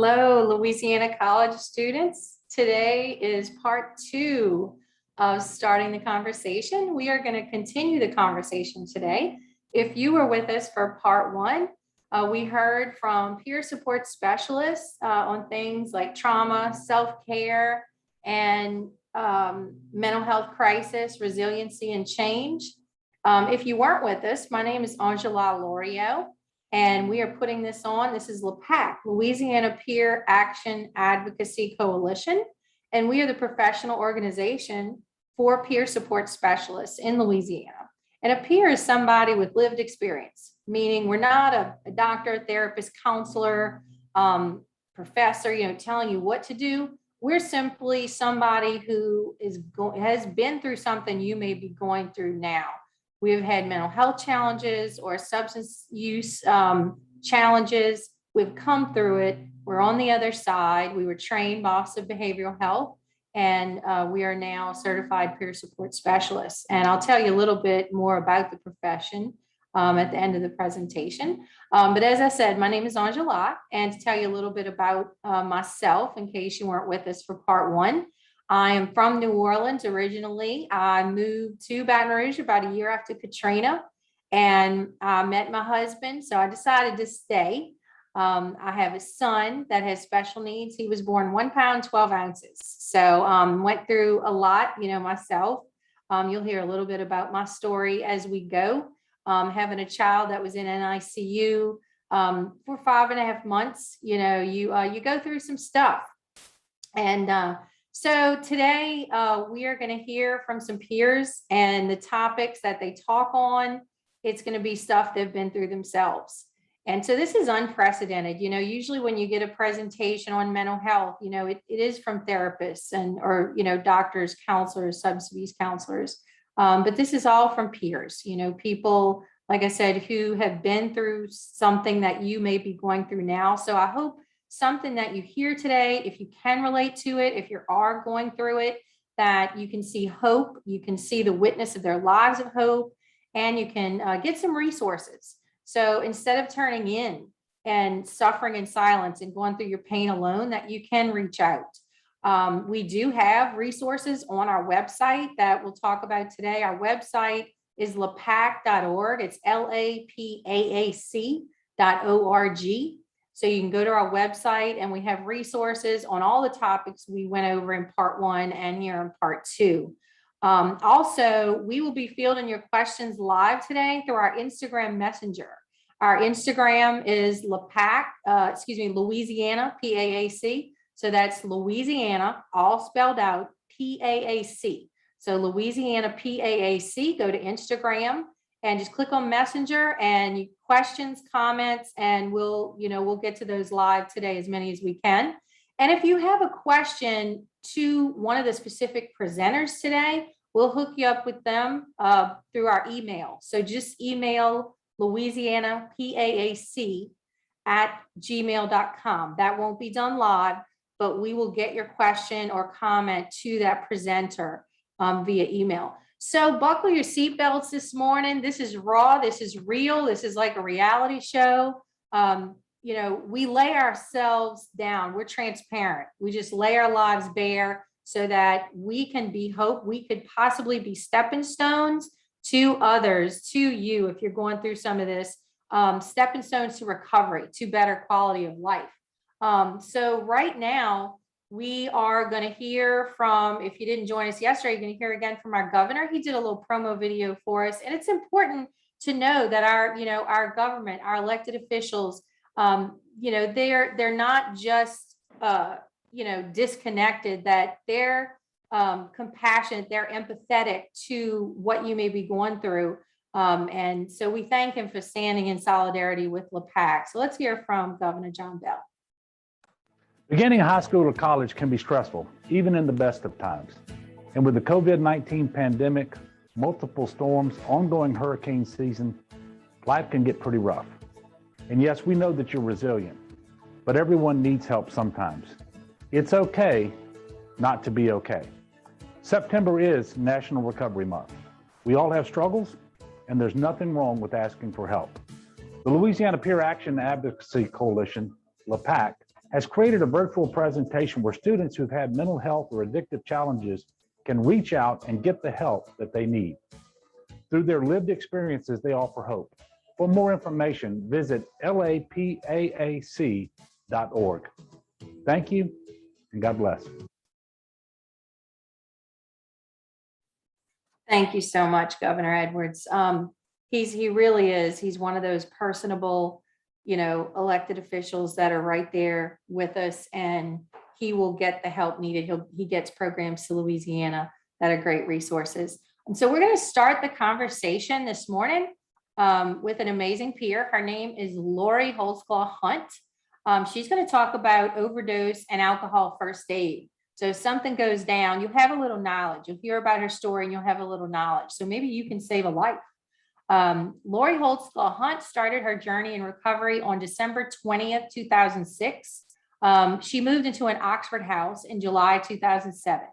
Hello, Louisiana College students. Today is part 2 of starting the conversation. We are going to continue the conversation today. If you were with us for part 1, we heard from peer support specialists on things like trauma, self-care, and mental health crisis, resiliency, and change. If you weren't with us, my name is Angela Lorio. And we are putting this on. This is LAPAC, Louisiana Peer Action Advocacy Coalition. And we are the professional organization for peer support specialists in Louisiana. And a peer is somebody with lived experience, meaning we're not a doctor, therapist, counselor, professor, telling you what to do. We're simply somebody who has been through something you may be going through now. We've had mental health challenges or substance use challenges. We've come through it. We're on the other side. We were trained by Office of Behavioral Health, and we are now certified peer support specialists. And I'll tell you a little bit more about the profession at the end of the presentation. But as I said, my name is Angela, and to tell you a little bit about myself, in case you weren't with us for part 1. I am from New Orleans originally. I moved to Baton Rouge about a year after Katrina, and I met my husband, so I decided to stay. I have a son that has special needs. He was born 1 pound, 12 ounces. So went through a lot, myself. You'll hear a little bit about my story as we go. Having a child that was in NICU for 5.5 months, you go through some stuff. And so today we are going to hear from some peers, and the topics that they talk on, it's going to be stuff they've been through themselves. And so this is unprecedented. Usually when you get a presentation on mental health, it is from therapists or doctors, counselors, substance abuse counselors. But this is all from peers, people, like I said, who have been through something that you may be going through now. So I hope something that you hear today, if you can relate to it, if you are going through it, that you can see hope, you can see the witness of their lives of hope, and you can get some resources. So instead of turning in and suffering in silence and going through your pain alone, that you can reach out. We do have resources on our website that we'll talk about today. Our website is lapaac.org. It's LAPAAC.org. So you can go to our website, and we have resources on all the topics we went over in part 1 and here in part 2. Also, we will be fielding your questions live today through our Instagram Messenger. Our Instagram is Louisiana PAAC. So that's Louisiana, all spelled out, PAAC. So Louisiana PAAC, go to Instagram and just click on Messenger and questions, comments, and we'll get to those live today, as many as we can. And if you have a question to one of the specific presenters today, we'll hook you up with them through our email. So just email louisianapaac@gmail.com. That won't be done live, but we will get your question or comment to that presenter via email. So buckle your seatbelts this morning. This is raw. This is real. This is like a reality show. We lay ourselves down. We're transparent. We just lay our lives bare so that we can be hope. We could possibly be stepping stones to others, to you, if you're going through some of this, stepping stones to recovery, to better quality of life. So right now, we are going to hear from, if you didn't join us yesterday, you're going to hear again from our governor. He did a little promo video for us. And it's important to know that our government, our elected officials, they're not just, disconnected, that they're compassionate, they're empathetic to what you may be going through. And so we thank him for standing in solidarity with LAPAC. So let's hear from Governor John Bell. Beginning high school or college can be stressful, even in the best of times. And with the COVID-19 pandemic, multiple storms, ongoing hurricane season, life can get pretty rough. And yes, we know that you're resilient, but everyone needs help sometimes. It's okay not to be okay. September is National Recovery Month. We all have struggles, and there's nothing wrong with asking for help. The Louisiana Peer Action Advocacy Coalition, LAPAC, has created a virtual presentation where students who've had mental health or addictive challenges can reach out and get the help that they need. Through their lived experiences, they offer hope. For more information, visit lapaac.org. Thank you, and God bless. Thank you so much, Governor Edwards. He really is. He's one of those personable, elected officials that are right there with us, and he will get the help needed. He gets programs to Louisiana that are great resources. And so we're going to start the conversation this morning with an amazing peer. Her name is Lori Holtzclaw Hunt. She's going to talk about overdose and alcohol first aid. So if something goes down, you have a little knowledge. You'll hear about her story and you'll have a little knowledge. So maybe you can save a life. Lori Holtzclaw Hunt started her journey in recovery on December 20th, 2006. She moved into an Oxford house in July 2007.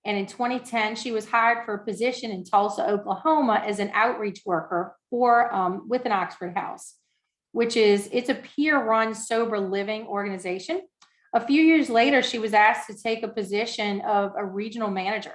And in 2010, she was hired for a position in Tulsa, Oklahoma as an outreach worker with an Oxford house, it's a peer-run sober living organization. A few years later, she was asked to take a position of a regional manager.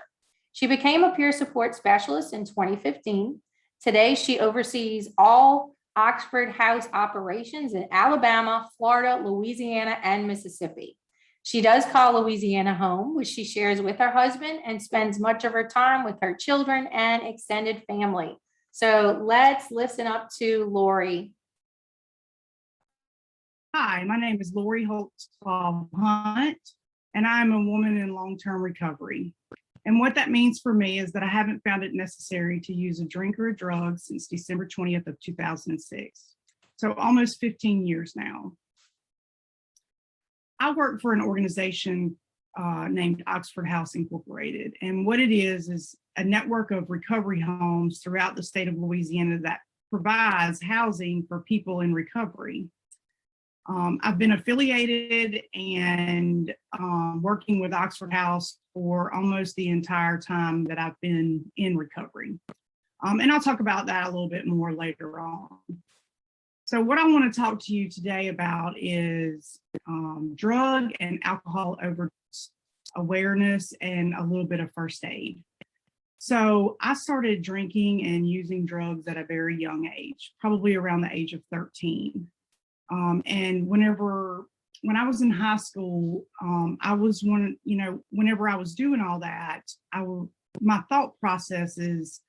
She became a peer support specialist in 2015. Today, she oversees all Oxford House operations in Alabama, Florida, Louisiana, and Mississippi. She does call Louisiana home, which she shares with her husband, and spends much of her time with her children and extended family. So let's listen up to Lori. Hi, my name is Lori Holtzclaw Hunt, and I'm a woman in long-term recovery. And what that means for me is that I haven't found it necessary to use a drink or a drug since December 20th of 2006. So almost 15 years now. I work for an organization named Oxford House Incorporated. And what it is a network of recovery homes throughout the state of Louisiana that provides housing for people in recovery. I've been affiliated and working with Oxford House for almost the entire time that I've been in recovery. And I'll talk about that a little bit more later on. So what I want to talk to you today about is drug and alcohol overdose awareness and a little bit of first aid. So I started drinking and using drugs at a very young age, probably around the age of 13. And when I was in high school, I was whenever I was doing all that, my thought process is,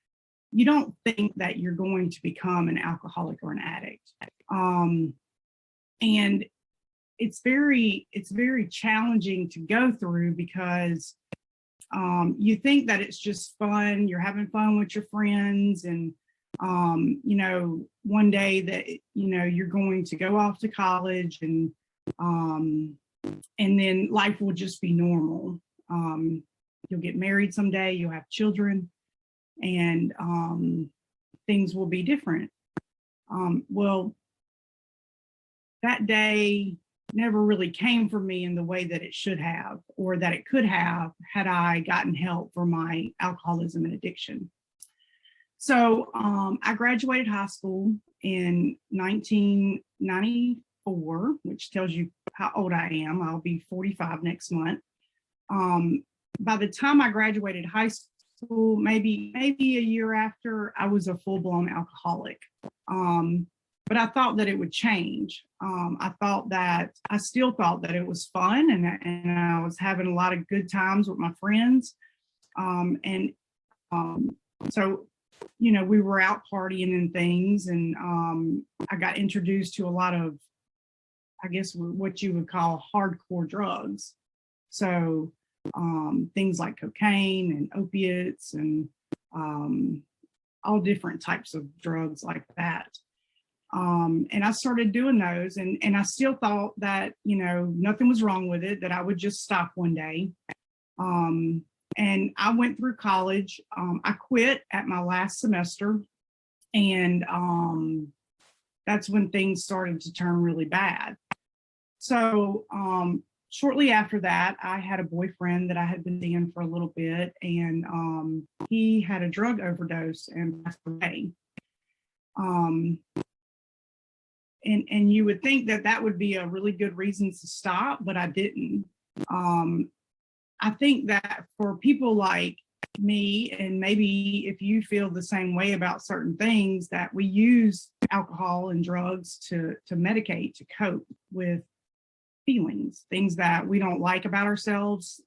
you don't think that you're going to become an alcoholic or an addict. And it's very challenging to go through because you think that it's just fun, you're having fun with your friends, and one day that you're going to go off to college and then life will just be normal. You'll get married someday, you'll have children, and things will be different. Well, that day never really came for me in the way that it should have, or that it could have had I gotten help for my alcoholism and addiction. So I graduated high school in 1994, which tells you how old I am. I'll be 45 next month. By the time I graduated high school, maybe a year after, I was a full-blown alcoholic. But I thought that it would change. I still thought that it was fun, and I was having a lot of good times with my friends. So we were out partying and things, and I got introduced to a lot of, I guess, what you would call hardcore drugs. So things like cocaine and opiates and all different types of drugs like that. And I started doing those, and I still thought that, nothing was wrong with it, that I would just stop one day. And I went through college. I quit at my last semester, and that's when things started to turn really bad. So shortly after that, I had a boyfriend that I had been seeing for a little bit, and he had a drug overdose and passed away. and you would think that that would be a really good reason to stop, but I didn't. I think that for people like me, and maybe if you feel the same way about certain things, that we use alcohol and drugs to medicate, to cope with feelings, things that we don't like about ourselves.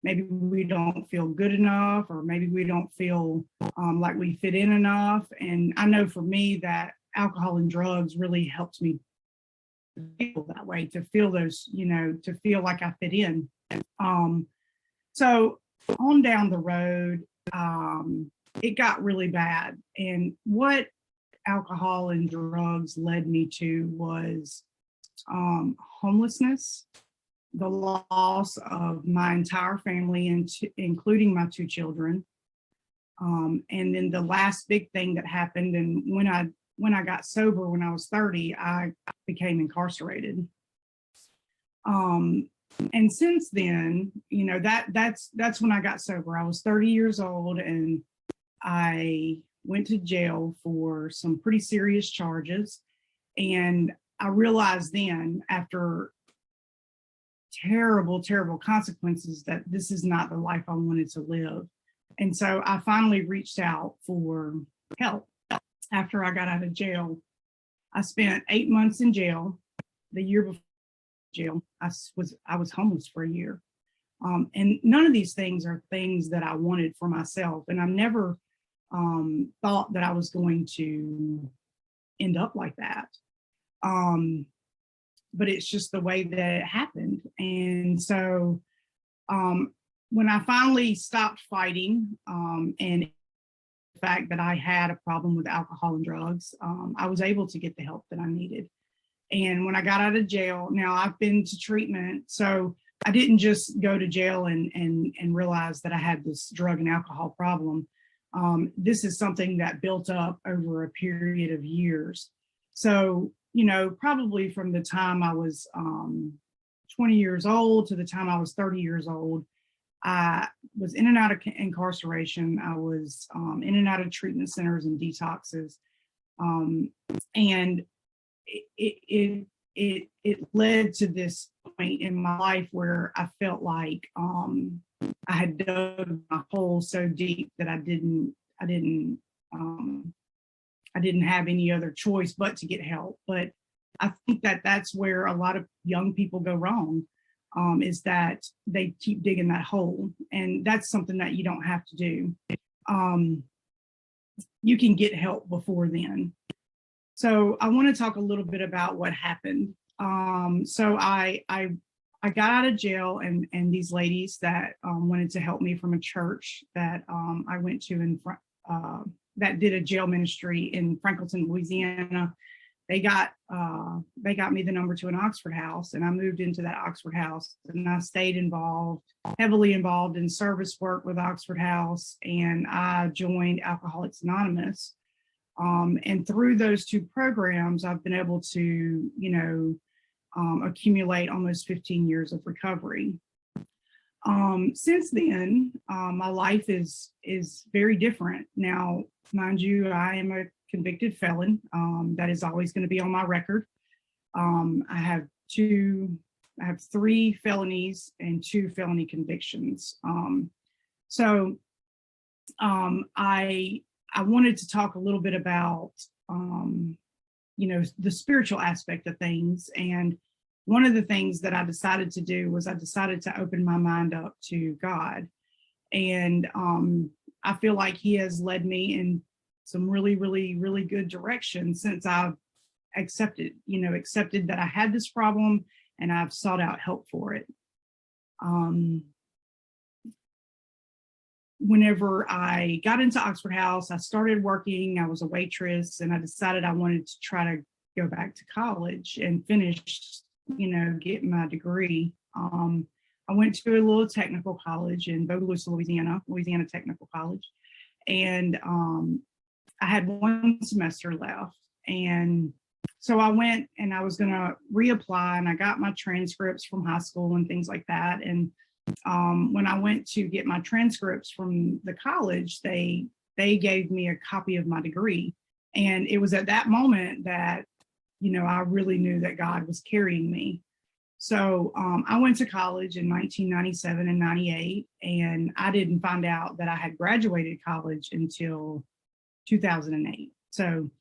Maybe we don't feel good enough, or maybe we don't feel like we fit in enough. And I know for me that alcohol and drugs really helps me feel that way, to feel those, to feel like I fit in. So on down the road, it got really bad. And what alcohol and drugs led me to was homelessness, the loss of my entire family, including my 2 children. And then the last big thing that happened, and when I got sober when I was 30, I became incarcerated. And since then, that's when I got sober. I was 30 years old, and I went to jail for some pretty serious charges. And I realized then, after terrible, terrible consequences, that this is not the life I wanted to live. And so I finally reached out for help. After I got out of jail, I spent 8 months in jail. The year before jail, I was homeless for a year. And none of these things are things that I wanted for myself. And I never thought that I was going to end up like that. But it's just the way that it happened. And so when I finally stopped fighting, and the fact that I had a problem with alcohol and drugs, I was able to get the help that I needed. And when I got out of jail, now I've been to treatment, so I didn't just go to jail and realize that I had this drug and alcohol problem. This is something that built up over a period of years. So, probably from the time I was 20 years old to the time I was 30 years old, I was in and out of incarceration. I was in and out of treatment centers and detoxes. And it led to this point in my life where I felt like I had dug my hole so deep that I didn't have any other choice but to get help. But I think that that's where a lot of young people go wrong, is that they keep digging that hole, and that's something that you don't have to do. You can get help before then. So I want to talk a little bit about what happened. So I got out of jail, and these ladies that wanted to help me from a church that I went to that did a jail ministry in Franklinton, Louisiana. They got me the number to an Oxford house, and I moved into that Oxford house, and I stayed heavily involved in service work with Oxford House, and I joined Alcoholics Anonymous. And through those 2 programs, I've been able to, accumulate almost 15 years of recovery. Since then, my life is very different. Now, mind you, I am a convicted felon. That is always going to be on my record. I have 3 felonies and 2 felony convictions. So I wanted to talk a little bit about, the spiritual aspect of things. And one of the things that I decided to do was I decided to open my mind up to God. And I feel like He has led me in some really, really, really good direction since I've accepted that I had this problem, and I've sought out help for it. Whenever I got into Oxford House, I started working. I was a waitress, and I decided I wanted to try to go back to college and finish, get my degree. I went to a little technical college in Bogalusa, Louisiana Technical College. And I had 1 semester left. And so I went and I was going to reapply, and I got my transcripts from high school and things like that. And when I went to get my transcripts from the college, they gave me a copy of my degree. And it was at that moment that I really knew that God was carrying me. So I went to college in 1997 and 98, and I didn't find out that I had graduated college until 2008. So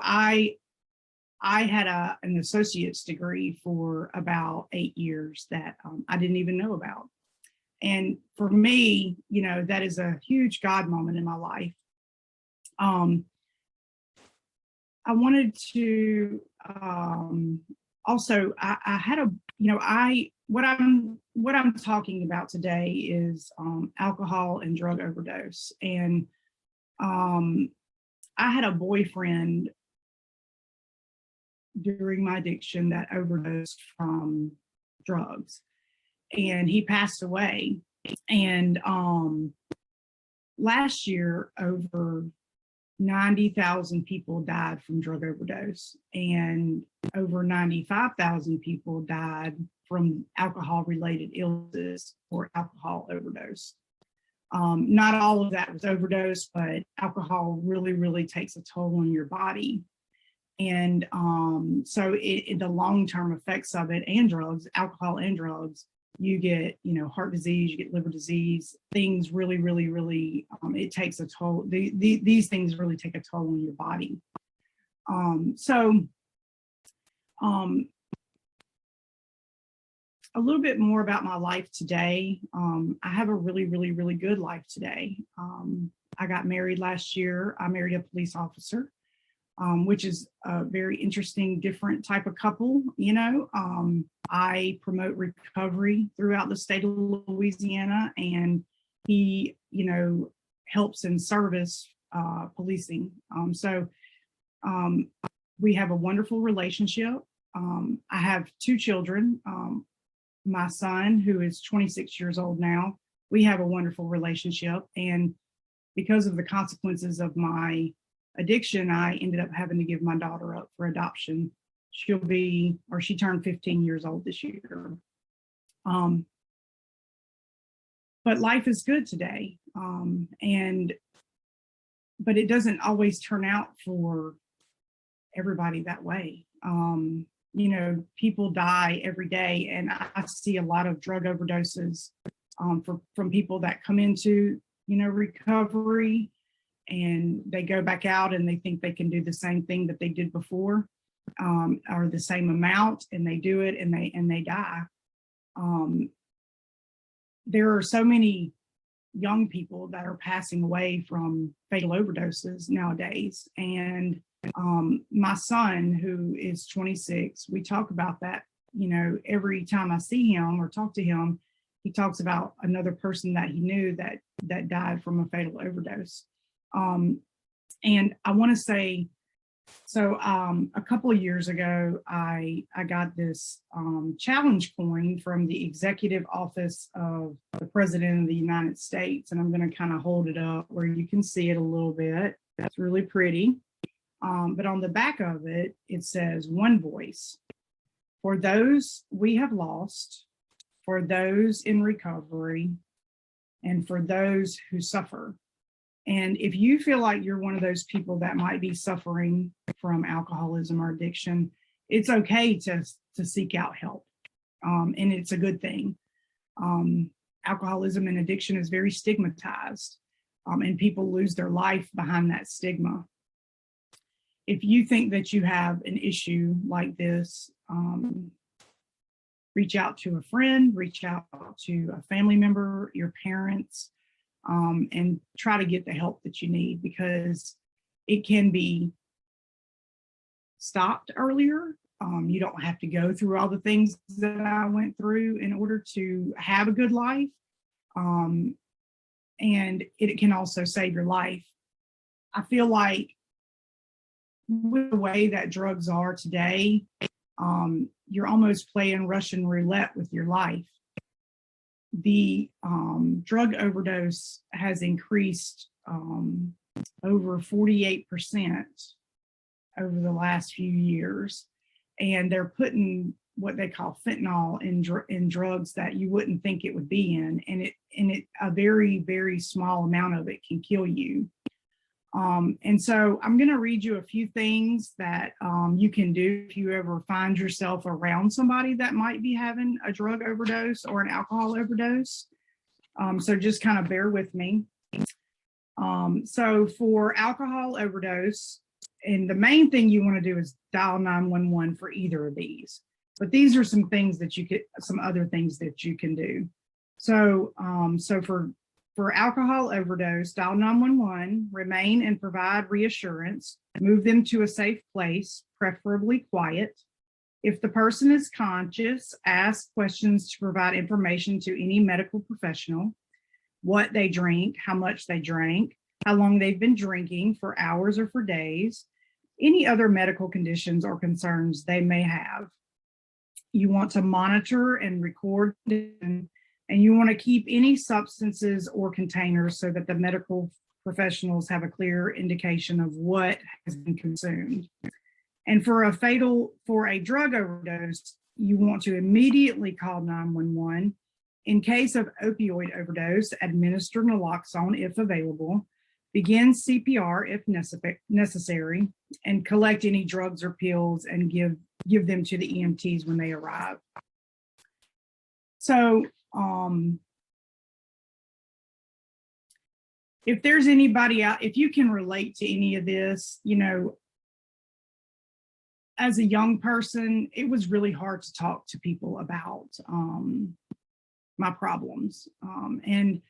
I had an associate's degree for about 8 years that I didn't even know about. And for me, that is a huge God moment in my life. I wanted to also, I had what I'm talking about today is alcohol and drug overdose. And I had a boyfriend during my addiction that overdosed from drugs, and he passed away. And last year, over 90,000 people died from drug overdose, and over 95,000 people died from alcohol related illnesses or alcohol overdose. Not all of that was overdose, but alcohol really, really takes a toll on your body. And so the long-term effects of it, and drugs, alcohol and drugs, you get, heart disease, you get liver disease, things really, really, really, it takes a toll. These things really take a toll on your body. A little bit more about my life today. I have a really, really, really good life today. I got married last year. I married a police officer, which is a very interesting, different type of couple. I promote recovery throughout the state of Louisiana, and he, helps in service policing. We have a wonderful relationship. I have 2 children. My son, who is 26 years old now, we have a wonderful relationship. And because of the consequences of my addiction, I ended up having to give my daughter up for adoption. She turned 15 years old this year. But life is good today. But it doesn't always turn out for everybody that way. People die every day, and I see a lot of drug overdoses from people that come into, recovery, and they go back out and they think they can do the same thing that they did before, or the same amount, and they do it and they die. There are so many young people that are passing away from fatal overdoses nowadays. And my son, who is 26, we talk about that, every time I see him or talk to him, he talks about another person that he knew that died from a fatal overdose. And I want to say, so a couple of years ago, I got this challenge coin from the Executive Office of the President of the United States, and I'm going to kind of hold it up where you can see it a little bit. That's really pretty. But on the back of it, it says, "One voice for those we have lost, for those in recovery, and for those who suffer." And if you feel like you're one of those people that might be suffering from alcoholism or addiction, it's okay to seek out help. And it's a good thing. Alcoholism and addiction is very stigmatized, and people lose their life behind that stigma. If you think that you have an issue like this, reach out to a friend, reach out to a family member, your parents, and try to get the help that you need, because it can be stopped earlier. You don't have to go through all the things that I went through in order to have a good life. And it can also save your life. I feel like with the way that drugs are today, you're almost playing Russian roulette with your life. The drug overdose has increased over 48% over the last few years, and they're putting what they call fentanyl in drugs that you wouldn't think it would be in, and a very, very small amount of it can kill you. And so I'm going to read you a few things that you can do if you ever find yourself around somebody that might be having a drug overdose or an alcohol overdose. So just kind of bear with me. So for alcohol overdose, and the main thing you want to do is dial 911 for either of these. But these are some things that you could, some other things that you can do. So, for alcohol overdose, dial 911, remain and provide reassurance, move them to a safe place, preferably quiet. If the person is conscious, ask questions to provide information to any medical professional, what they drink, how much they drank, how long they've been drinking, for hours or for days, any other medical conditions or concerns they may have. You want to monitor and record, and you want to keep any substances or containers so that the medical professionals have a clear indication of what has been consumed. And for a drug overdose, you want to immediately call 911. In case of opioid overdose, administer naloxone if available, begin CPR if necessary, and collect any drugs or pills and give them to the EMTs when they arrive. So if there's anybody out, if you can relate to any of this, you know, as a young person, it was really hard to talk to people about my problems. And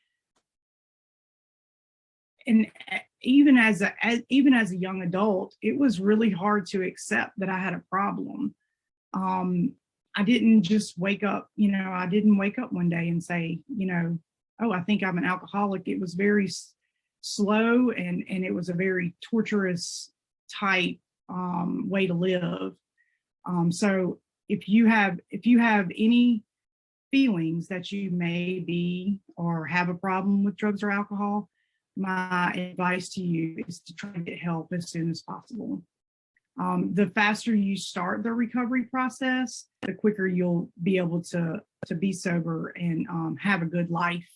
even as a young adult, it was really hard to accept that I had a problem. I didn't just wake up, you know, I didn't wake up one day and say, you know, oh, I think I'm an alcoholic. It was very slow, and it was a very torturous type way to live. So if you have any feelings that you may be or have a problem with drugs or alcohol, my advice to you is to try to get help as soon as possible. The faster you start the recovery process, the quicker you'll be able to be sober and have a good life.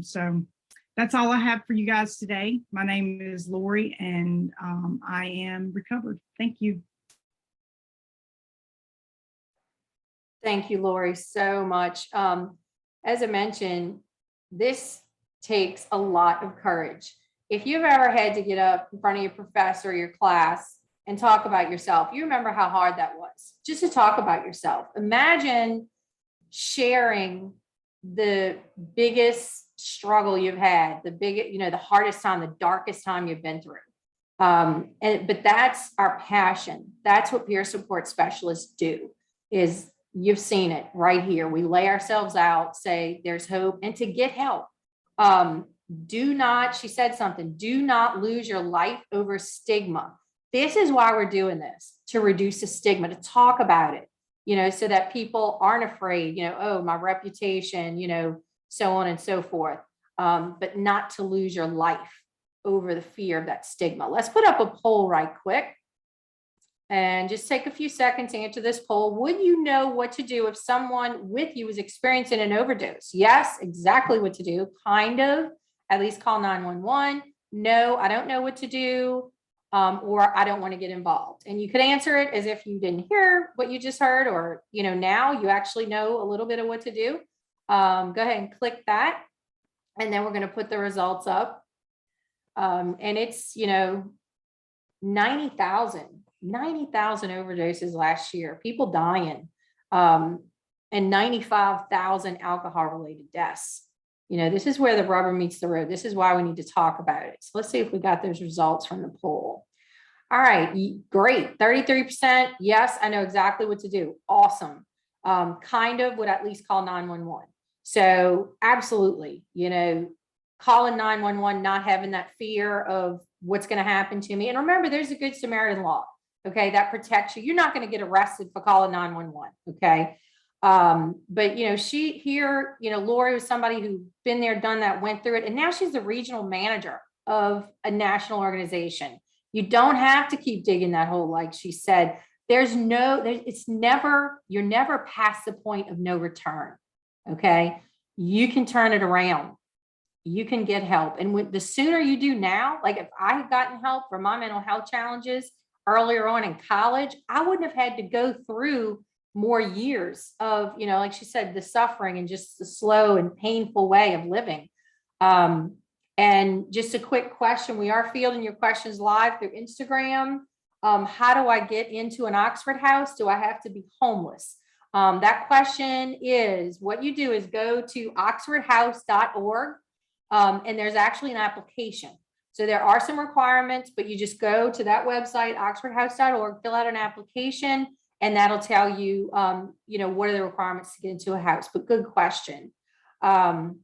So that's all I have for you guys today. My name is Lori, and I am recovered. Thank you. Thank you, Lori, so much. As I mentioned, this takes a lot of courage. If you've ever had to get up in front of your professor or your class and talk about yourself, you remember how hard that was, just to talk about yourself. Imagine sharing the biggest struggle you've had, the hardest time, the darkest time you've been through. But that's our passion. That's what peer support specialists do. Is you've seen it right here. We lay ourselves out, say there's hope, and to get help. She said something, do not lose your life over stigma. This is why we're doing this, to reduce the stigma, to talk about it, you know, so that people aren't afraid, you know, oh, my reputation, you know, so on and so forth, but not to lose your life over the fear of that stigma. Let's put up a poll right quick and just take a few seconds to answer this poll. Would you know what to do if someone with you is experiencing an overdose? Yes, exactly what to do. Kind of, at least call 911. No, I don't know what to do. Or I don't want to get involved. And you could answer it as if you didn't hear what you just heard, or, you know, now you actually know a little bit of what to do. Go ahead and click that. And then we're going to put the results up. And it's, you know, 90,000 overdoses last year, people dying, and 95,000 alcohol related deaths. You know, this is where the rubber meets the road. This is why we need to talk about it. So let's see if we got those results from the poll. All right, great. 33%. Yes, I know exactly what to do. Awesome. Kind of would at least call 911. So absolutely, you know, calling 911, not having that fear of what's going to happen to me. And remember, there's a Good Samaritan law, okay, that protects you. You're not going to get arrested for calling 911, okay? But, you know, Lori was somebody who's been there, done that, went through it. And now she's the regional manager of a national organization. You don't have to keep digging that hole. Like she said, you're never past the point of no return. Okay. You can turn it around. you can get help. And the sooner you do now, like if I had gotten help for my mental health challenges earlier on in college, I wouldn't have had to go through more years of, like she said, the suffering and just the slow and painful way of living. And just a quick question, we are fielding your questions live through Instagram. How do I get into an Oxford house? Do I have to be homeless? That question is, what you do is go to oxfordhouse.org. And there's actually an application. So there are some requirements, but you just go to that website, oxfordhouse.org, fill out an application, and that'll tell you, what are the requirements to get into a house. But good question. And,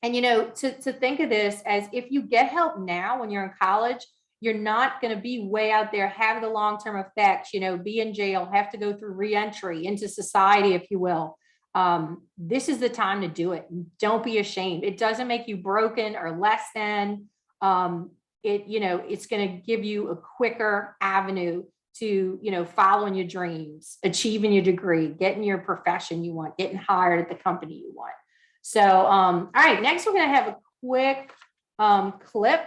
to think of this as if you get help now when you're in college, you're not going to be way out there, have the long-term effects, be in jail, have to go through reentry into society, if you will. This is the time to do it. Don't be ashamed. It doesn't make you broken or less than. It's going to give you a quicker avenue to, following your dreams, achieving your degree, getting your profession you want, getting hired at the company you want. So, all right, next we're going to have a quick clip.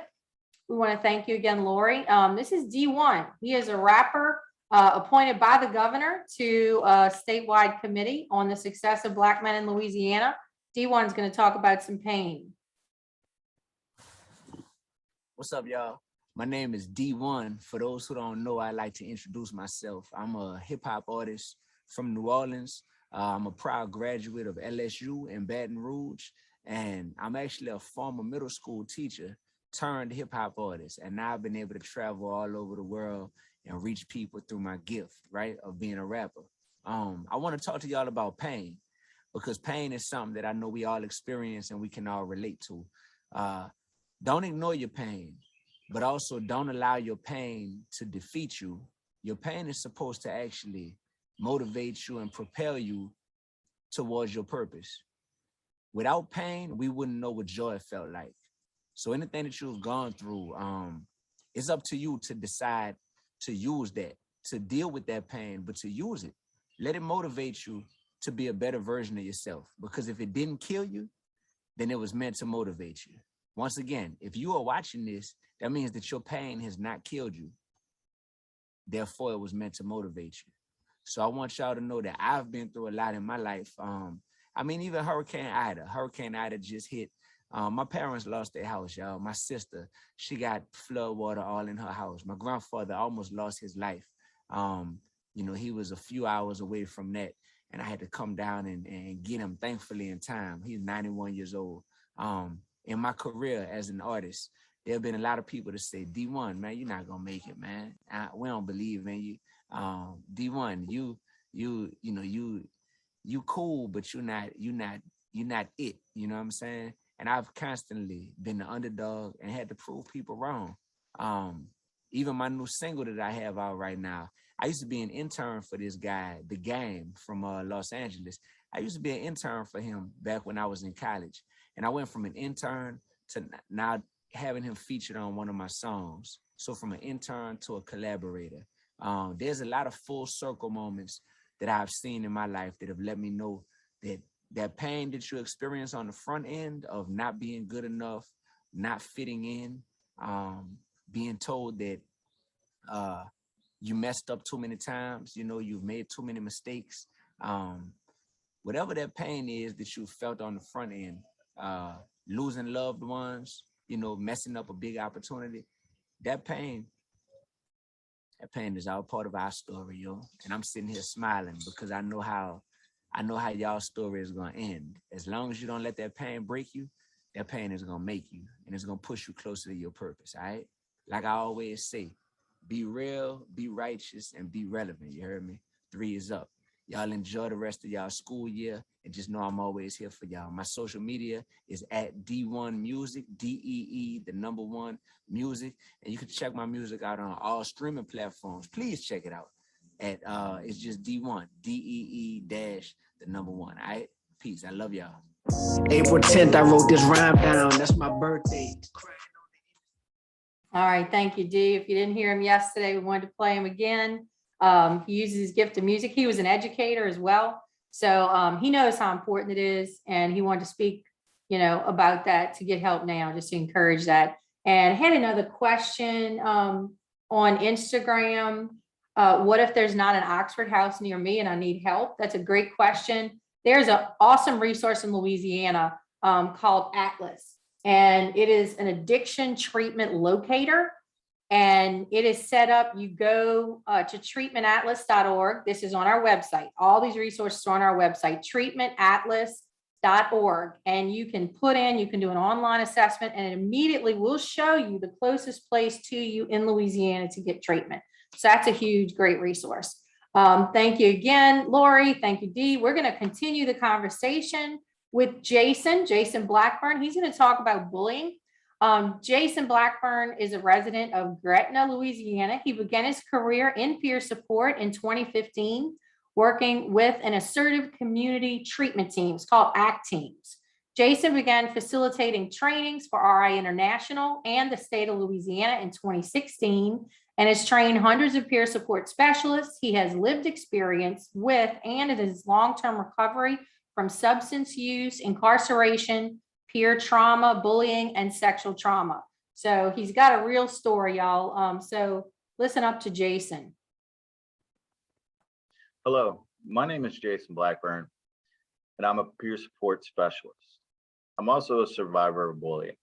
We want to thank you again, Lori. This is D1. He is a rapper appointed by the governor to a statewide committee on the success of Black men in Louisiana. D1 is going to talk about some pain. What's up, y'all? My name is D1. For those who don't know, I like to introduce myself. I'm a hip hop artist from New Orleans. I'm a proud graduate of LSU in Baton Rouge, and I'm actually a former middle school teacher turned hip hop artist. And now I've been able to travel all over the world and reach people through my gift, right, of being a rapper. I want to talk to y'all about pain, because pain is something that I know we all experience and we can all relate to. Don't ignore your pain, but also don't allow your pain to defeat you. Your pain is supposed to actually motivate you and propel you towards your purpose. Without pain, we wouldn't know what joy felt like. So anything that you've gone through, it's up to you to decide to use that, to deal with that pain, but to use it. Let it motivate you to be a better version of yourself. Because if it didn't kill you, then it was meant to motivate you. Once again, if you are watching this, that means that your pain has not killed you. Therefore, it was meant to motivate you. So I want y'all to know that I've been through a lot in my life. Even Hurricane Ida just hit. My parents lost their house, y'all. My sister, she got flood water all in her house. My grandfather almost lost his life. He was a few hours away from that, and I had to come down and get him, thankfully, in time. He's 91 years old. In my career as an artist, there have been a lot of people that say, D1, man, you're not gonna make it, man. We don't believe in you. D1, you cool, but you're not it. You know what I'm saying? And I've constantly been the underdog and had to prove people wrong. Even my new single that I have out right now, I used to be an intern for this guy, The Game from Los Angeles. I used to be an intern for him back when I was in college. And I went from an intern to now having him featured on one of my songs. So from an intern to a collaborator. There's a lot of full circle moments that I've seen in my life that have let me know that that pain that you experience on the front end of not being good enough, not fitting in, being told that you messed up too many times, you've made too many mistakes. Whatever that pain is that you felt on the front end, losing loved ones, messing up a big opportunity, that pain is all part of our story, yo. And I'm sitting here smiling because I know how y'all story is gonna end. As long as you don't let that pain break you, that pain is gonna make you, and it's gonna push you closer to your purpose, all right? Like I always say, be real, be righteous, and be relevant, you heard me? 3 is up. Y'all enjoy the rest of y'all school year, and just know I'm always here for y'all. My social media is at D1 Music, D-E-E, the number 1 music. And you can check my music out on all streaming platforms. Please check it out. It's just D1, D-E-E dash the number 1. All right? Peace. I love y'all. April 10th, I wrote this rhyme down. That's my birthday. All right. Thank you, D. If you didn't hear him yesterday, we wanted to play him again. He uses his gift of music. He was an educator as well. So he knows how important it is. And he wanted to speak about that to get help now, just to encourage that. And I had another question on Instagram. What if there's not an Oxford house near me and I need help? That's a great question. There's an awesome resource in Louisiana called Atlas, and it is an addiction treatment locator. And it is set up, you go to treatmentatlas.org. This is on our website. All these resources are on our website, treatmentatlas.org. And you can you can do an online assessment, and it immediately will show you the closest place to you in Louisiana to get treatment. So that's a huge, great resource. Thank you again, Lori. Thank you, Dee. We're going to continue the conversation with Jason Blackburn. He's going to talk about bullying. Jason Blackburn is a resident of Gretna, Louisiana. He began his career in peer support in 2015, working with an assertive community treatment team. It's called ACT teams. Jason began facilitating trainings for RI International and the state of Louisiana in 2016 and has trained hundreds of peer support specialists. He has lived experience with and in his long-term recovery from substance use, incarceration, peer trauma, bullying, and sexual trauma. So he's got a real story, y'all. So listen up to Jason. Hello, my name is Jason Blackburn, and I'm a peer support specialist. I'm also a survivor of bullying.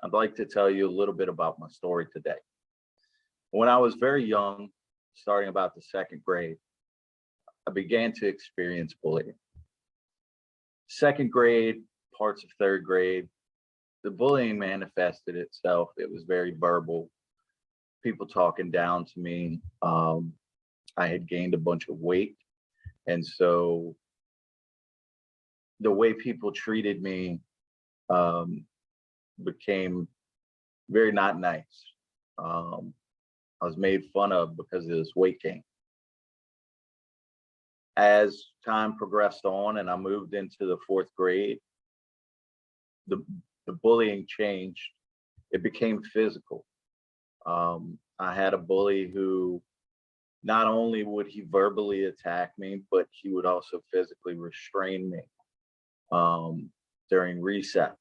I'd like to tell you a little bit about my story today. When I was very young, starting about the second grade, I began to experience bullying. Second grade, parts of third grade, the bullying manifested itself. It was very verbal, people talking down to me. I had gained a bunch of weight. And so the way people treated me became very not nice. I was made fun of because of this weight gain. As time progressed on and I moved into the fourth grade, the bullying changed. It became physical. I had a bully who not only would he verbally attack me, but he would also physically restrain me during recess.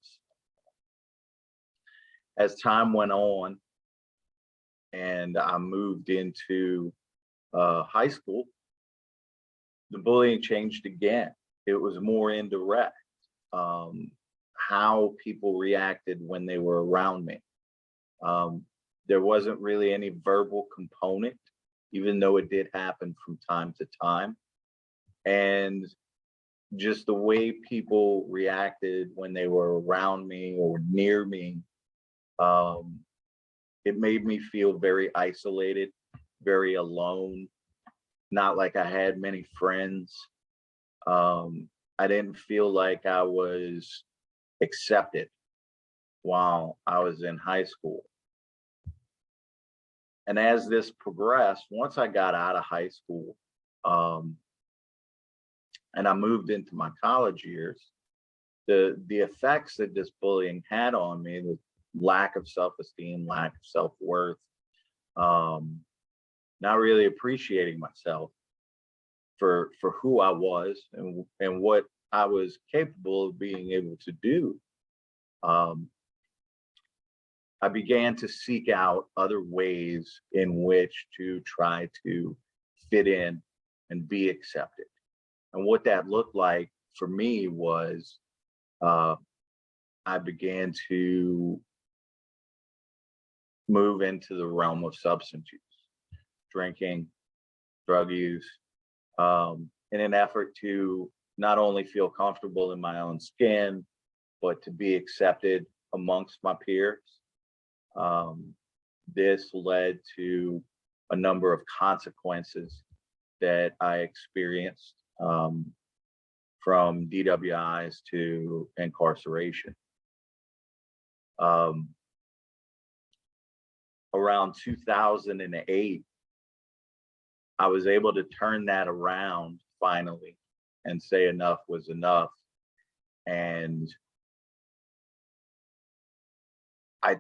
As time went on and I moved into high school, the bullying changed again. It was more indirect. How people reacted when they were around me. There wasn't really any verbal component, even though it did happen from time to time. And just the way people reacted when they were around me or near me, it made me feel very isolated, very alone, not like I had many friends. I didn't feel like I was accepted while I was in high school. And as this progressed, once I got out of high school and I moved into my college years, the effects that this bullying had on me, the lack of self-esteem, lack of self-worth, not really appreciating myself for who I was and what I was capable of being able to do. I began to seek out other ways in which to try to fit in and be accepted. And what that looked like for me was I began to move into the realm of substance use, drinking, drug use, in an effort to not only feel comfortable in my own skin, but to be accepted amongst my peers. This led to a number of consequences that I experienced, from DWIs to incarceration. Around 2008, I was able to turn that around finally and say enough was enough. And I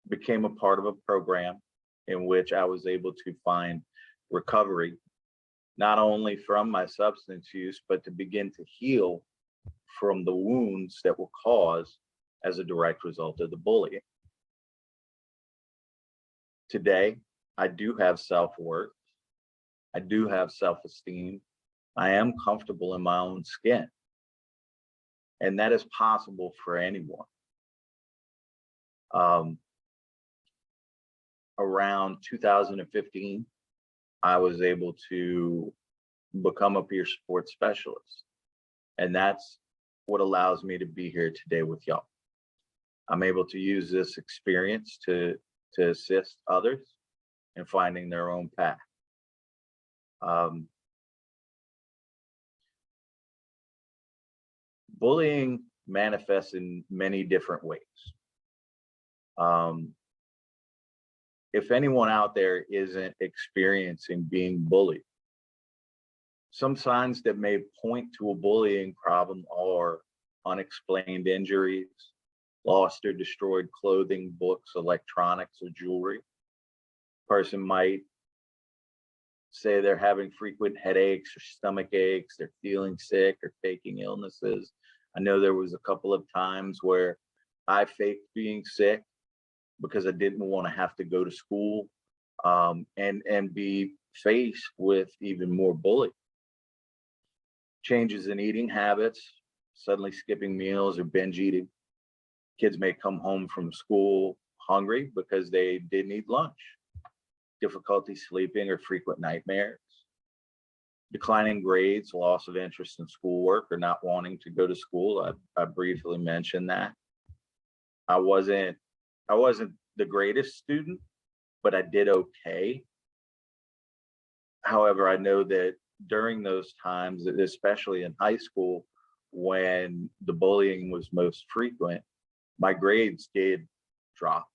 became a part of a program in which I was able to find recovery, not only from my substance use, but to begin to heal from the wounds that were caused as a direct result of the bullying. Today, I do have self-worth. I do have self-esteem. I am comfortable in my own skin. And that is possible for anyone. Around 2015, I was able to become a peer support specialist. And that's what allows me to be here today with y'all. I'm able to use this experience to assist others in finding their own path. Bullying manifests in many different ways. If anyone out there isn't experiencing being bullied, some signs that may point to a bullying problem are unexplained injuries, lost or destroyed clothing, books, electronics, or jewelry. Person might say they're having frequent headaches or stomach aches, they're feeling sick or faking illnesses. I know there was a couple of times where I faked being sick because I didn't want to have to go to school and be faced with even more bullying. Changes in eating habits, suddenly skipping meals or binge eating. Kids may come home from school hungry because they didn't eat lunch. Difficulty sleeping or frequent nightmares. Declining grades, loss of interest in schoolwork or not wanting to go to school. I briefly mentioned that. I wasn't the greatest student, but I did okay. However, I know that during those times, especially in high school, when the bullying was most frequent, my grades did drop.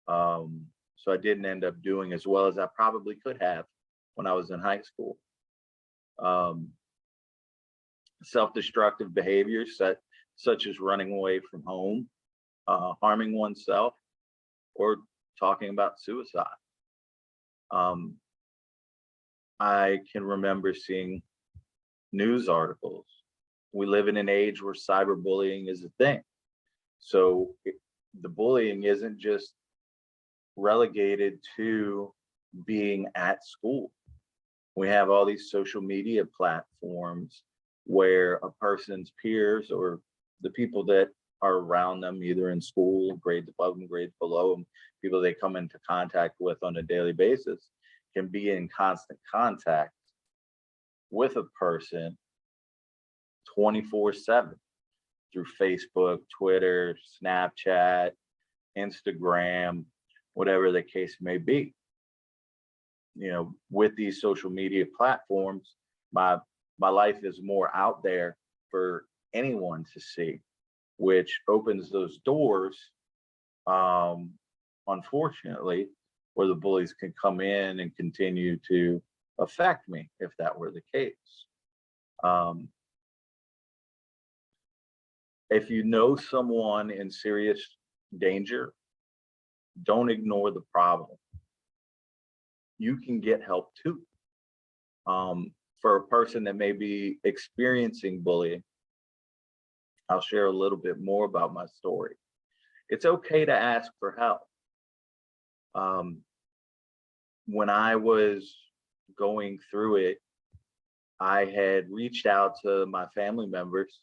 So I didn't end up doing as well as I probably could have when I was in high school. Self-destructive behaviors such as running away from home, harming oneself, or talking about suicide. I can remember seeing news articles. We live in an age where cyberbullying is a thing. So the bullying isn't just relegated to being at school. We have all these social media platforms where a person's peers or the people that are around them, either in school, grades above them, grades below them, people they come into contact with on a daily basis, can be in constant contact with a person 24/7 through Facebook, Twitter, Snapchat, Instagram, whatever the case may be. You know, with these social media platforms, my life is more out there for anyone to see, which opens those doors, unfortunately, where the bullies can come in and continue to affect me if that were the case. If you know someone in serious danger, don't ignore the problem. You can get help too. For a person that may be experiencing bullying, I'll share a little bit more about my story. It's okay to ask for help. When I was going through it, I had reached out to my family members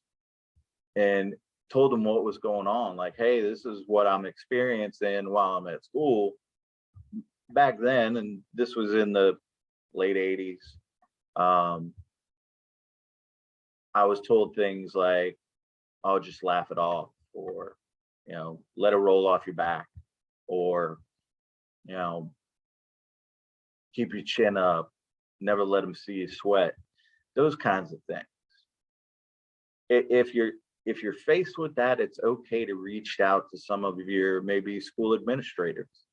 and told them what was going on. Like, hey, this is what I'm experiencing while I'm at school. Back then, and this was in the late 80s, I was told things like, "Oh, just laugh it off," or, you know, "Let it roll off your back," or, you know, "Keep your chin up, never let them see you sweat." Those kinds of things. If you're faced with that, it's okay to reach out to some of your maybe school administrators.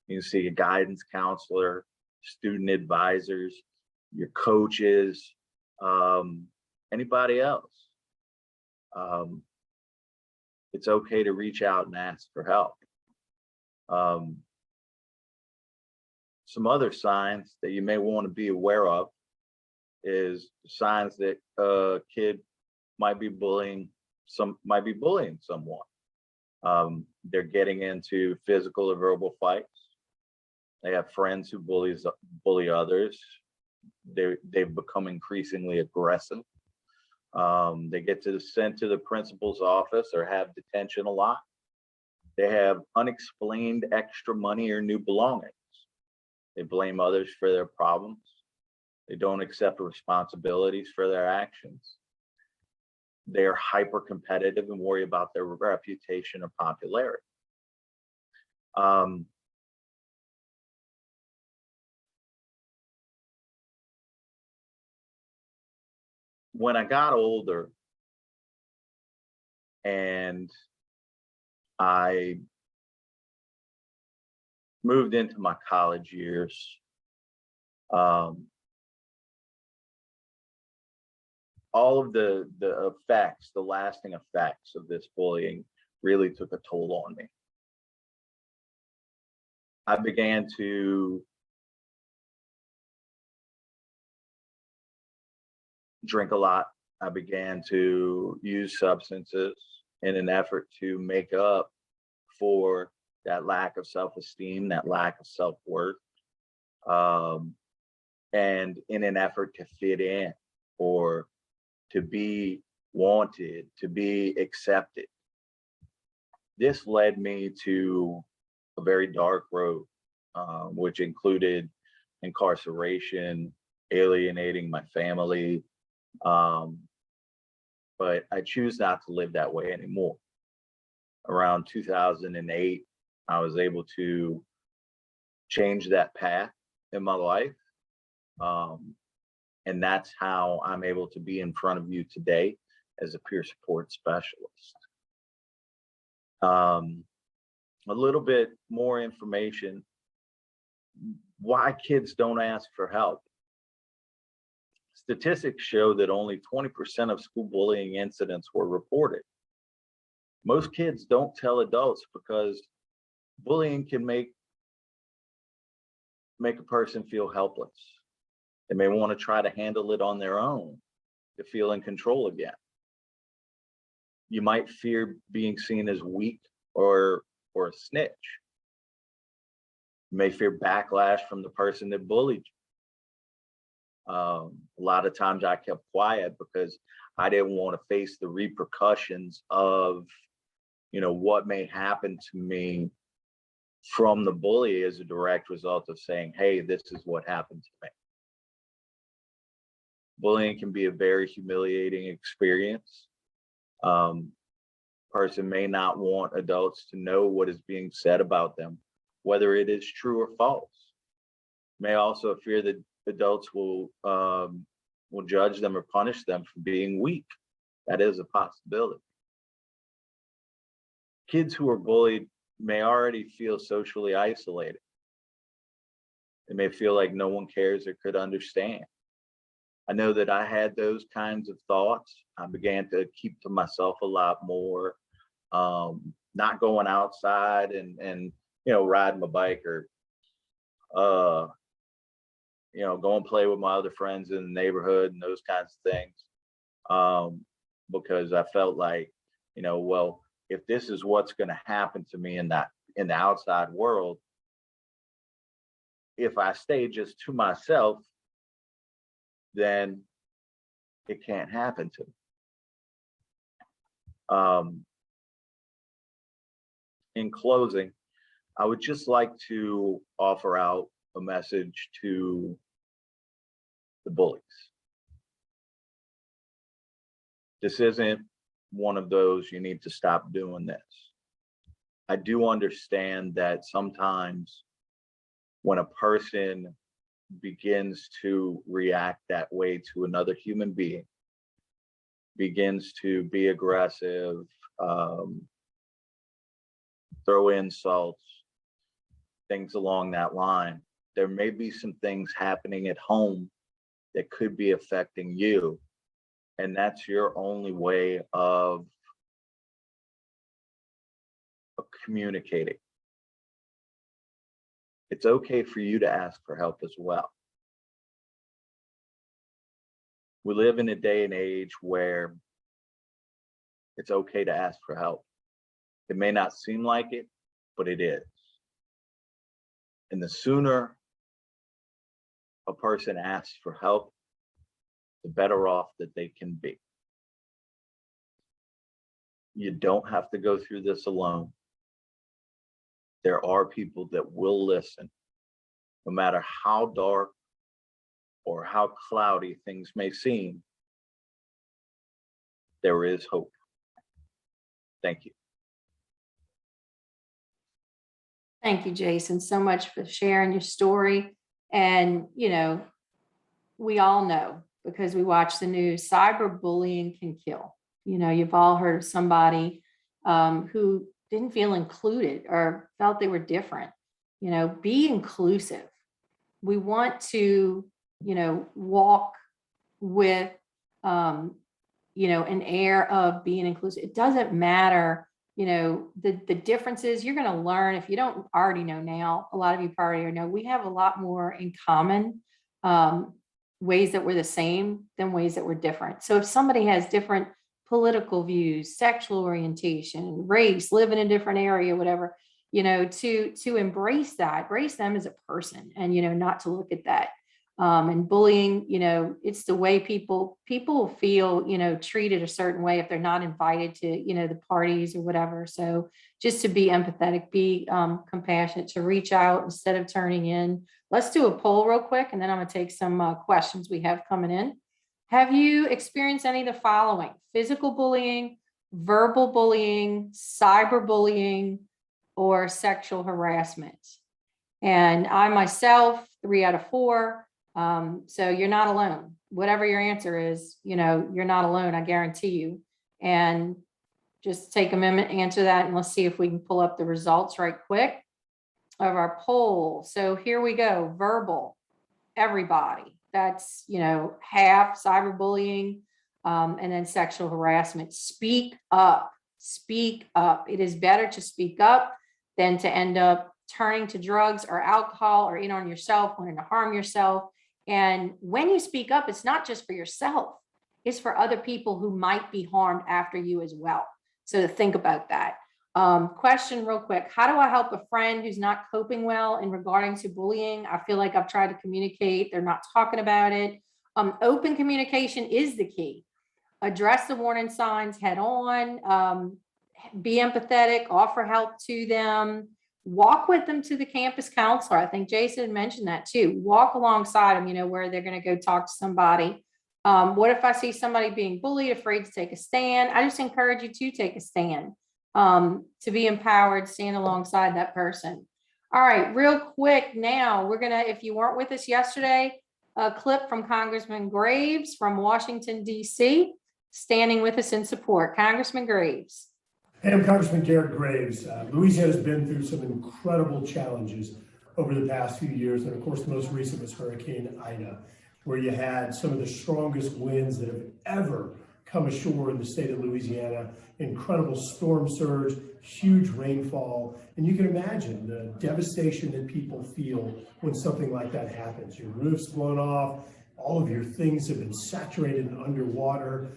You can see a guidance counselor, student advisors, your coaches, anybody else. It's okay to reach out and ask for help. Some other signs that you may want to be aware of is signs that a kid might be bullying someone. They're getting into physical or verbal fights. They have friends who bully others. They've become increasingly aggressive. They get sent to the principal's office or have detention a lot. They have unexplained extra money or new belongings. They blame others for their problems. They don't accept responsibilities for their actions. They're hyper competitive and worry about their reputation or popularity. When I got older and I moved into my college years, all of the effects, the lasting effects of this bullying really took a toll on me. I began to drink a lot. I began to use substances in an effort to make up for that lack of self-esteem, that lack of self-worth, and in an effort to fit in or to be wanted, to be accepted. This led me to a very dark road, which included incarceration, alienating my family. But I choose not to live that way anymore. Around 2008, I was able to change that path in my life. And that's how I'm able to be in front of you today as a peer support specialist. A little bit more information, why kids don't ask for help. Statistics show that only 20% of school bullying incidents were reported. Most kids don't tell adults because bullying can make a person feel helpless. They may want to try to handle it on their own to feel in control again. You might fear being seen as weak or a snitch. You may fear backlash from the person that bullied you. A lot of times I kept quiet because I didn't want to face the repercussions of, what may happen to me from the bully as a direct result of saying, hey, this is what happened to me. Bullying can be a very humiliating experience. Person may not want adults to know what is being said about them, whether it is true or false. May also fear that adults will judge them or punish them for being weak. That is a possibility. Kids who are bullied may already feel socially isolated. They may feel like no one cares or could understand. I know that I had those kinds of thoughts. I began to keep to myself a lot more, not going outside and riding my bike or go and play with my other friends in the neighborhood and those kinds of things. Because I felt like, well, if this is what's going to happen to me in the outside world, if I stay just to myself, then it can't happen to me. In closing, I would just like to offer out a message to the bullies. This isn't one of those, you need to stop doing this. I do understand that sometimes when a person begins to react that way to another human being, begins to be aggressive, throw insults, things along that line, there may be some things happening at home that could be affecting you. And that's your only way of communicating. It's okay for you to ask for help as well. We live in a day and age where It's okay to ask for help. It may not seem like it, but it is. And the sooner a person asks for help, the better off that they can be. You don't have to go through this alone. There are people that will listen, no matter how dark or how cloudy things may seem. There is hope. Thank you. Thank you, Jason, so much for sharing your story. And, we all know, because we watch the news, cyberbullying can kill. You've all heard of somebody who didn't feel included or felt they were different. Be inclusive. We want to, walk with, an air of being inclusive. It doesn't matter, the differences you're going to learn. If you don't already know now, a lot of you probably know, we have a lot more in common, ways that we're the same than ways that we're different. So if somebody has different political views, sexual orientation, race, live in a different area, whatever, to embrace them as a person, and, not to look at that. And bullying, it's the way people feel, treated a certain way if they're not invited to, the parties or whatever. So just to be empathetic, be compassionate, to reach out instead of turning in. Let's do a poll real quick, and then I'm going to take some questions we have coming in. Have you experienced any of the following: physical bullying, verbal bullying, cyberbullying, or sexual harassment? And I myself, 3 out of 4. So you're not alone. Whatever your answer is, you're not alone, I guarantee you. And just take a minute, answer that, and let's see if we can pull up the results right quick of our poll. So here we go. Verbal, everybody. That's, half. Cyberbullying, and then sexual harassment. Speak up. Speak up. It is better to speak up than to end up turning to drugs or alcohol or in on yourself, wanting to harm yourself. And when you speak up, it's not just for yourself, it's for other people who might be harmed after you as well. So to think about that. Question real quick: how do I help a friend who's not coping well in regarding to bullying? I feel like I've tried to communicate, they're not talking about it. Open communication is the key. Address the warning signs head on, be empathetic, offer help to them. Walk with them to the campus counselor. I think Jason mentioned that too. Walk alongside them, where they're going to go talk to somebody. What if I see somebody being bullied, afraid to take a stand? I just encourage you to take a stand, to be empowered, stand alongside that person. All right, real quick now, we're going to, if you weren't with us yesterday, a clip from Congressman Graves from Washington, D.C., standing with us in support. Congressman Graves. Hey, I'm Congressman Garrett Graves. Louisiana has been through some incredible challenges over the past few years. And of course, the most recent was Hurricane Ida, where you had some of the strongest winds that have ever come ashore in the state of Louisiana. Incredible storm surge, huge rainfall. And you can imagine the devastation that people feel when something like that happens. Your roof's blown off, all of your things have been saturated and underwater.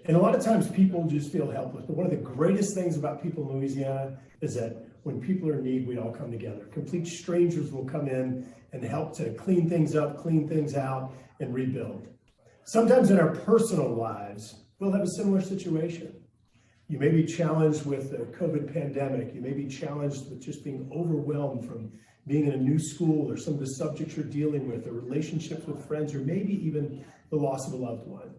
And a lot of times people just feel helpless. But one of the greatest things about people in Louisiana is that when people are in need, we all come together. Complete strangers will come in and help to clean things up, clean things out, and rebuild. Sometimes in our personal lives, we'll have a similar situation. You may be challenged with the COVID pandemic. You may be challenged with just being overwhelmed from being in a new school, or some of the subjects you're dealing with, or relationships with friends, or maybe even the loss of a loved one.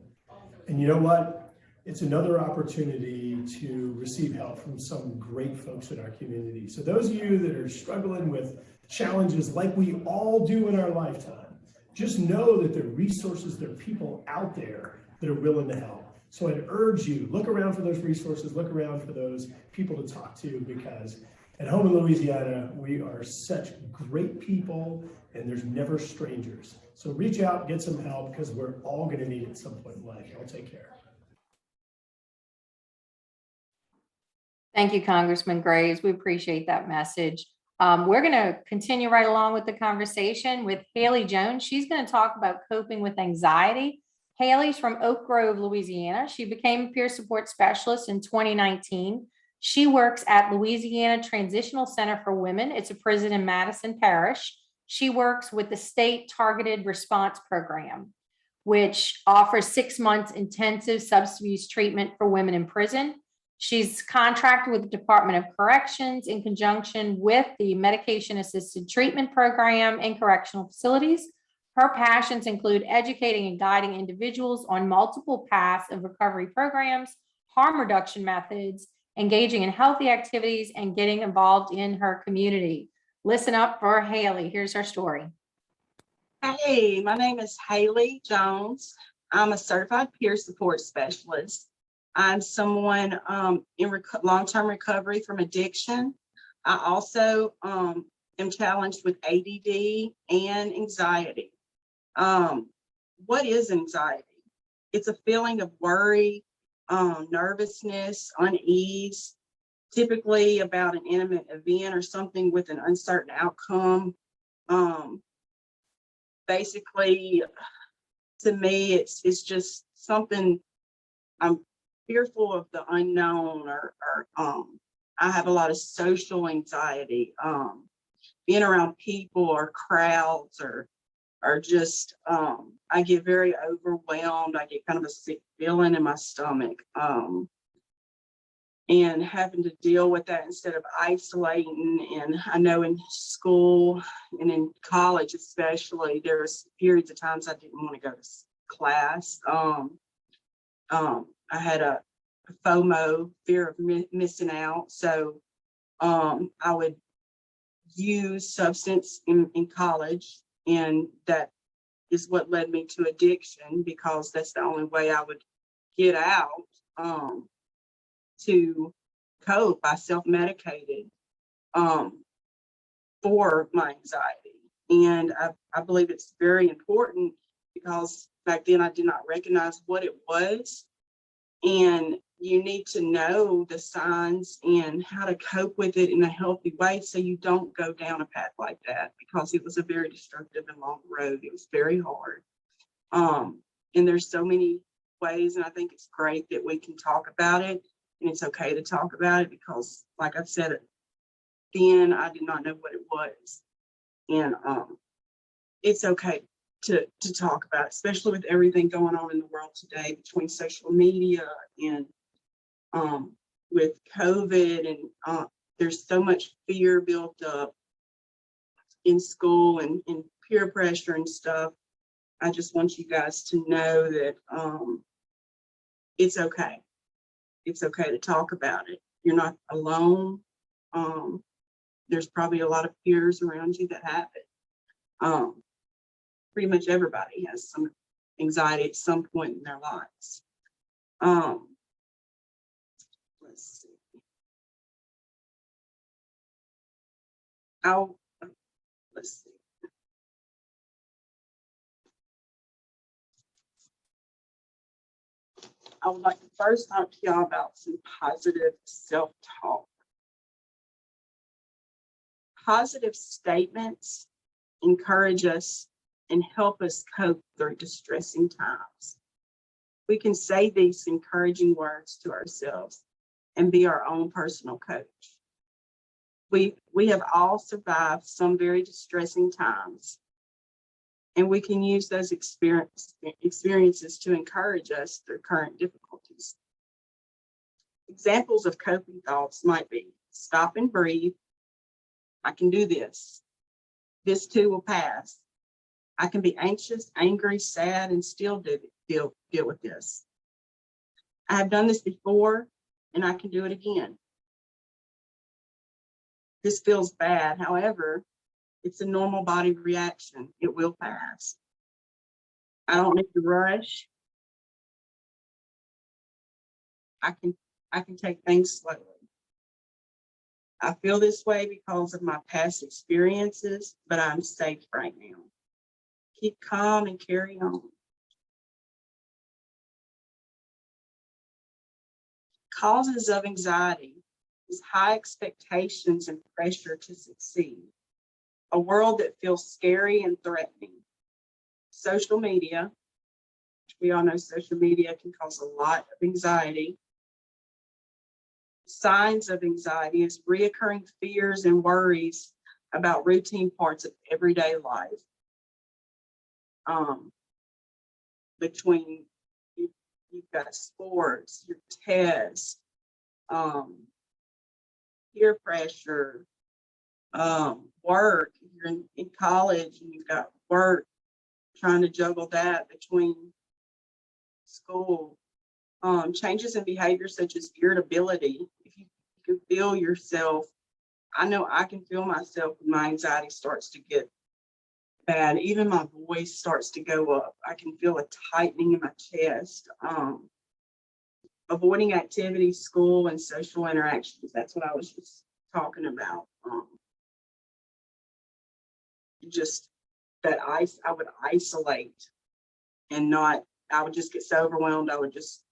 And you know what? It's another opportunity to receive help from some great folks in our community. So those of you that are struggling with challenges like we all do in our lifetime, just know that there are resources, there are people out there that are willing to help. So I'd urge you, look around for those resources, look around for those people to talk to, because at home in Louisiana, we are such great people and there's never strangers. So reach out, get some help, because we're all going to need it at some point in life. Y'all take care. Thank you, Congressman Graves. We appreciate that message. We're going to continue right along with the conversation with Haley Jones. She's going to talk about coping with anxiety. Haley's from Oak Grove, Louisiana. She became a peer support specialist in 2019. She works at Louisiana Transitional Center for Women. It's a prison in Madison Parish. She works with the State Targeted Response Program, which offers 6 months intensive substance abuse treatment for women in prison. She's contracted with the Department of Corrections in conjunction with the Medication Assisted Treatment Program in correctional facilities. Her passions include educating and guiding individuals on multiple paths of recovery programs, harm reduction methods, engaging in healthy activities, and getting involved in her community. Listen up for Haley. Here's her story. Hey, my name is Haley Jones. I'm a certified peer support specialist. I'm someone in long-term recovery from addiction. I also am challenged with ADD and anxiety. What is anxiety? It's a feeling of worry, nervousness, unease, typically about an intimate event or something with an uncertain outcome. Basically, to me, it's just something. I'm fearful of the unknown, or I have a lot of social anxiety. Being around people or crowds, or just I get very overwhelmed. I get kind of a sick feeling in my stomach. And having to deal with that instead of isolating. And I know in school and in college especially, there's periods of times I didn't want to go to class. I had a FOMO, fear of missing out. So I would use substance in college, and that is what led me to addiction, because that's the only way I would get out. To cope, I self-medicated for my anxiety. And I believe it's very important, because back then I did not recognize what it was. And you need to know the signs and how to cope with it in a healthy way, so you don't go down a path like that, because it was a very destructive and long road. It was very hard. And there's so many ways, and I think it's great that we can talk about it. And it's okay to talk about it, because, like I've said, then I did not know what it was. And it's okay to talk about it, especially with everything going on in the world today between social media and with COVID. And there's so much fear built up in school and peer pressure and stuff. I just want you guys to know that it's okay. It's okay to talk about it. You're not alone. There's probably a lot of peers around you that have it. Pretty much everybody has some anxiety at some point in their lives. Let's see. Let's see. I would like to first talk to y'all about some positive self-talk. Positive statements encourage us and help us cope through distressing times. We can say these encouraging words to ourselves and be our own personal coach. We have all survived some very distressing times, and we can use those experiences to encourage us through current difficulties. Examples of coping thoughts might be: stop and breathe. I can do this. This too will pass. I can be anxious, angry, sad, and still deal with this. I have done this before, and I can do it again. This feels bad. However, it's a normal body reaction. It will pass. I don't need to rush. I can take things slowly. I feel this way because of my past experiences, but I'm safe right now. Keep calm and carry on. Causes of anxiety is high expectations and pressure to succeed. A world that feels scary and threatening. Social media, We all know social media can cause a lot of anxiety. Signs of anxiety is reoccurring fears and worries about routine parts of everyday life. Between you've got sports, your tests, peer pressure, work. You're in college and you've got work, trying to juggle that between school. Changes in behavior such as irritability. If you can feel yourself, I know I can feel myself when my anxiety starts to get bad. Even my voice starts to go up. I can feel a tightening in my chest. Avoiding activities, school, and social interactions. That's what I was just talking about. Just that I would isolate and not, I would just get so overwhelmed. I would just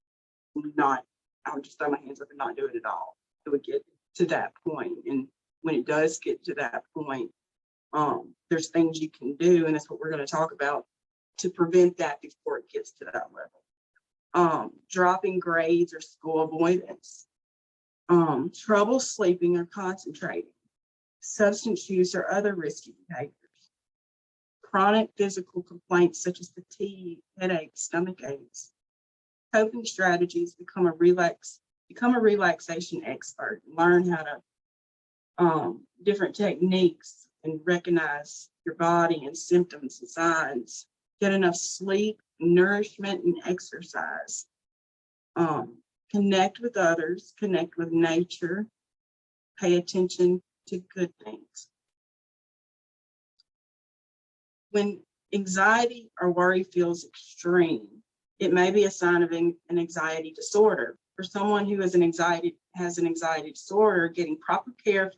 throw my hands up and not do it at all. It would get to that point. And when it does get to that point, there's things you can do, and that's what we're going to talk about to prevent that before it gets to that level. Dropping grades or school avoidance, trouble sleeping or concentrating, substance use or other risky behaviors, chronic physical complaints such as fatigue, headaches, stomach aches. Coping strategies, become a relaxation expert, learn how to different techniques and recognize your body and symptoms and signs. Get enough sleep, nourishment, and exercise. Connect with others, connect with nature, pay attention to good things. When anxiety or worry feels extreme, it may be a sign of an anxiety disorder. For someone who has an anxiety disorder, getting proper care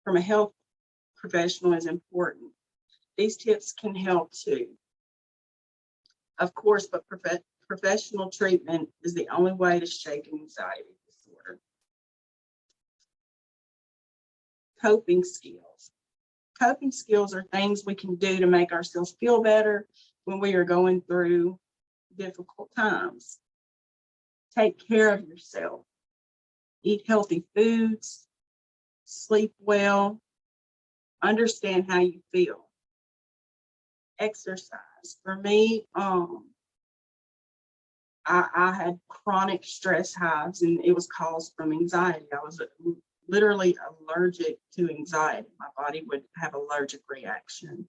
from a health professional is important. These tips can help too. Of course, but professional treatment is the only way to shake an anxiety disorder. Coping skills. Coping skills are things we can do to make ourselves feel better when we are going through difficult times. Take care of yourself. Eat healthy foods. Sleep well. Understand how you feel. Exercise. For me, I had chronic stress hives, and it was caused from anxiety. I was literally allergic to anxiety. My body would have allergic reaction.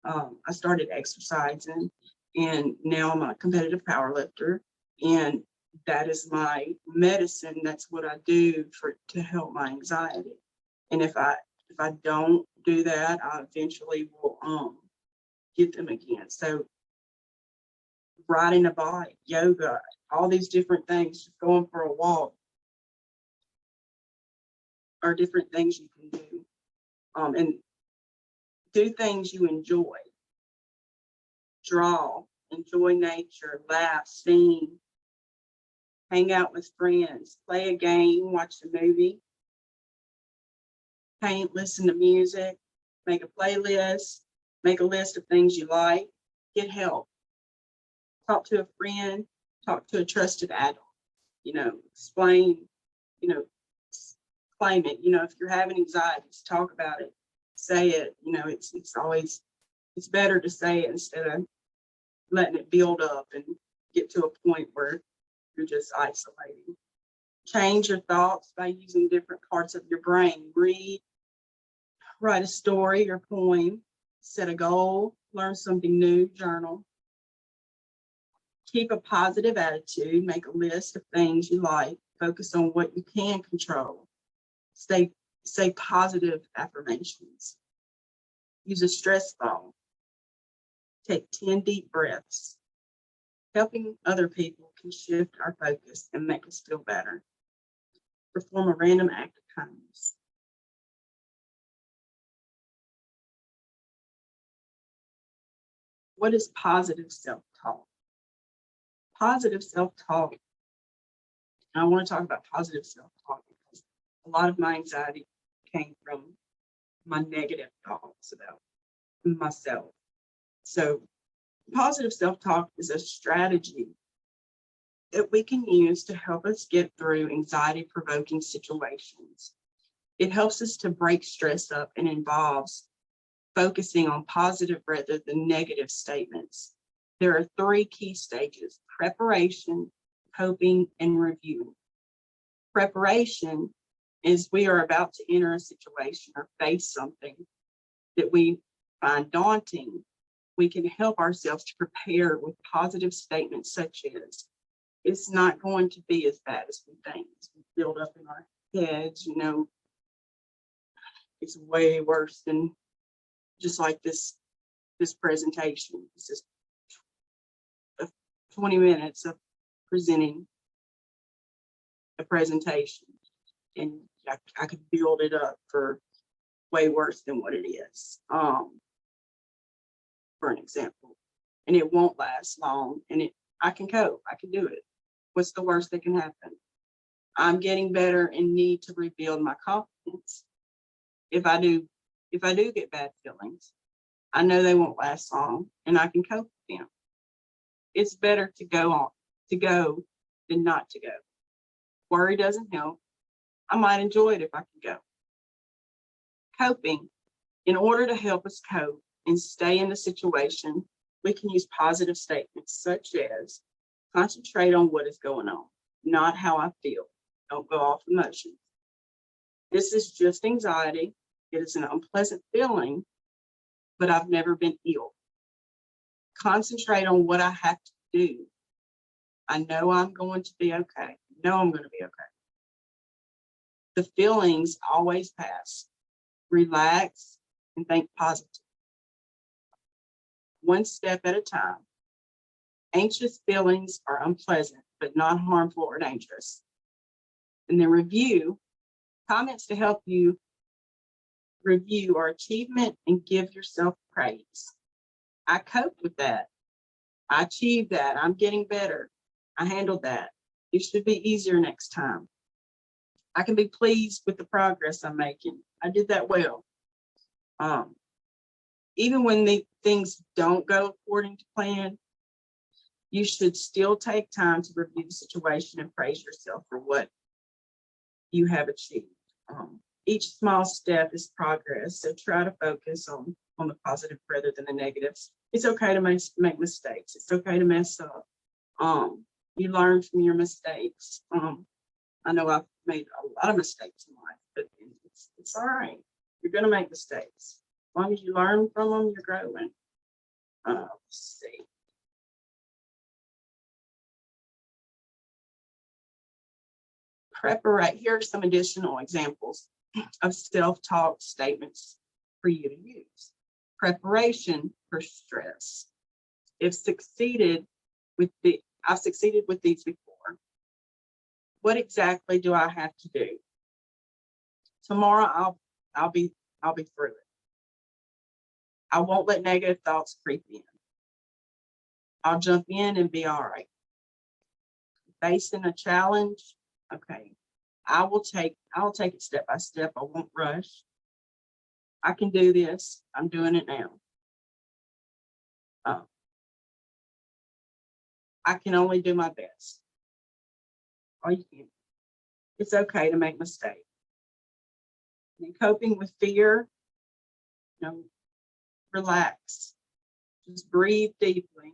I started exercising, and now I'm a competitive powerlifter, and that is my medicine. That's what I do to help my anxiety. And if I don't do that, I eventually will get them again. So riding a bike, yoga, all these different things, just going for a walk are different things you can do. And do things you enjoy. Draw, enjoy nature, laugh, sing, hang out with friends, play a game, watch a movie, paint, listen to music, make a playlist, make a list of things you like, get help. Talk to a friend, talk to a trusted adult, explain, claim it. If you're having anxieties, talk about it, say it. It's better to say it instead of letting it build up and get to a point where you're just isolating. Change your thoughts by using different parts of your brain. Read, write a story or poem, set a goal, learn something new, journal. Keep a positive attitude, make a list of things you like, focus on what you can control. Say positive affirmations. Use a stress ball. Take 10 deep breaths. Helping other people can shift our focus and make us feel better. Perform a random act of kindness. What is positive self-talk? Positive self-talk. I want to talk about positive self-talk because a lot of my anxiety came from my negative thoughts about myself. So positive self-talk is a strategy that we can use to help us get through anxiety-provoking situations. It helps us to break stress up and involves focusing on positive rather than negative statements. There are 3 key stages: preparation, coping, and review. Preparation is we are about to enter a situation or face something that we find daunting. We can help ourselves to prepare with positive statements such as, it's not going to be as bad as we think. We build up in our heads, it's way worse than just like this presentation. It's just 20 minutes of presenting a presentation, and I could build it up for way worse than what it is, for an example, and it won't last long, and I can cope, I can do it. What's the worst that can happen? I'm getting better and need to rebuild my confidence. If I do get bad feelings, I know they won't last long and I can cope with them. It's better to go than not to go. Worry doesn't help. I might enjoy it if I can go. Coping. In order to help us cope and stay in the situation, we can use positive statements such as, concentrate on what is going on, not how I feel. Don't go off emotions. This is just anxiety. It is an unpleasant feeling, but I've never been ill. Concentrate on what I have to do. I know I'm going to be okay. I know I'm going to be okay. The feelings always pass. Relax and think positive. One step at a time. Anxious feelings are unpleasant, but not harmful or dangerous. And then review. Comments to help you review our achievement and give yourself praise. I coped with that. I achieved that. I'm getting better. I handled that. It should be easier next time. I can be pleased with the progress I'm making. I did that well. Even when the things don't go according to plan, you should still take time to review the situation and praise yourself for what you have achieved. Each small step is progress, so try to focus on the positive rather than the negatives. It's okay to make mistakes. It's okay to mess up. You learn from your mistakes. I know I've made a lot of mistakes in life, but it's all right. You're going to make mistakes. As long as you learn from them, you're growing. Let's see. Here are some additional examples of self-talk statements for you to use. Preparation for stress. I've succeeded with these before. What exactly do I have to do? Tomorrow I'll be through it. I won't let negative thoughts creep in. I'll jump in and be all right. Facing a challenge, okay. I'll take it step by step. I won't rush. I can do this. I'm doing it now. I can only do my best. All you can. It's okay to make mistakes. And coping with fear, relax. Just breathe deeply.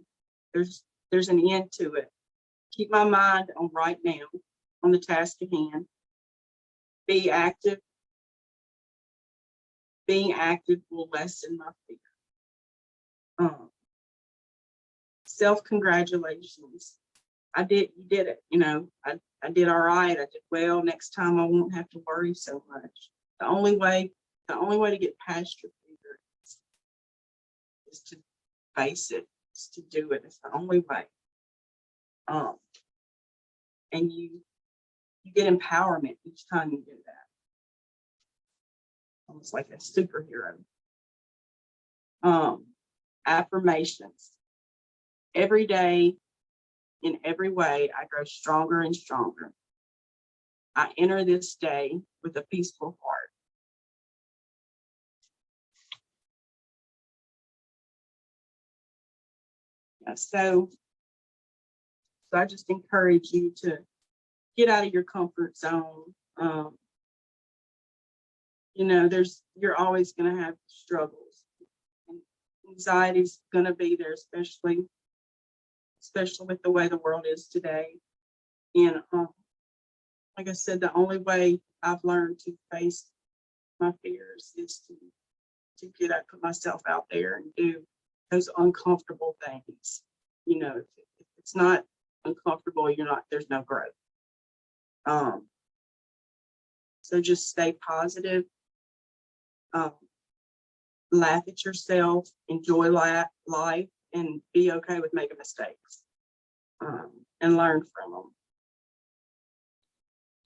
There's an end to it. Keep my mind on right now, on the task at hand. Be active. Being active will lessen my fear. Self-congratulations. You did it. I did all right. I did well. Next time I won't have to worry so much. The only way to get past your fear is to face it, is to do it. It's the only way. And you get empowerment each time you do that. Almost like a superhero. Affirmations. Every day, in every way, I grow stronger and stronger. I enter this day with a peaceful heart. So So I just encourage you to get out of your comfort zone. You know, you're always going to have struggles. And anxiety's going to be there, especially with the way the world is today. And like I said, the only way I've learned to face my fears is to put myself out there and do those uncomfortable things. You know, if it's not uncomfortable, there's no growth. So just stay positive, laugh at yourself, enjoy life, and be okay with making mistakes, and learn from them.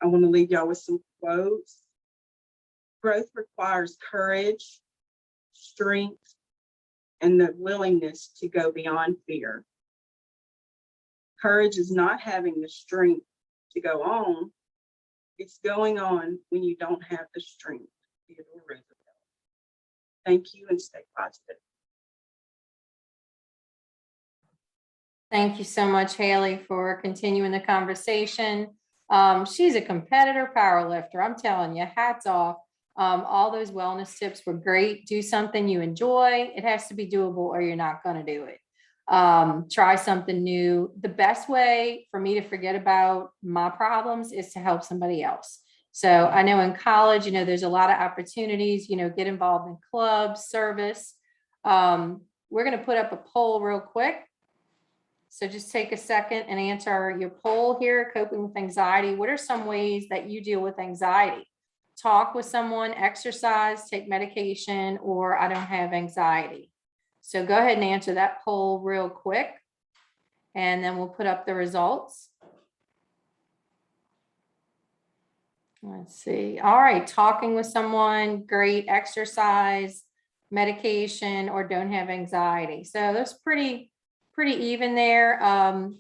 I want to leave y'all with some quotes. Growth requires courage, strength, and the willingness to go beyond fear. Courage is not having the strength to go on. It's going on when you don't have the strength. Theodore Roosevelt. Thank you, and stay positive. Thank you so much, Haley, for continuing the conversation. She's a competitor powerlifter. I'm telling you, hats off. All those wellness tips were great. Do something you enjoy. It has to be doable or you're not going to do it. Try something new. The best way for me to forget about my problems is to help somebody else. So I know in college, there's a lot of opportunities, get involved in clubs, service. We're going to put up a poll real quick. So just take a second and answer your poll here, coping with anxiety. What are some ways that you deal with anxiety? Talk with someone, exercise, take medication, or I don't have anxiety. So go ahead and answer that poll real quick, and then we'll put up the results. Let's see. All right, talking with someone, great. Exercise, medication, or don't have anxiety. So that's pretty even there.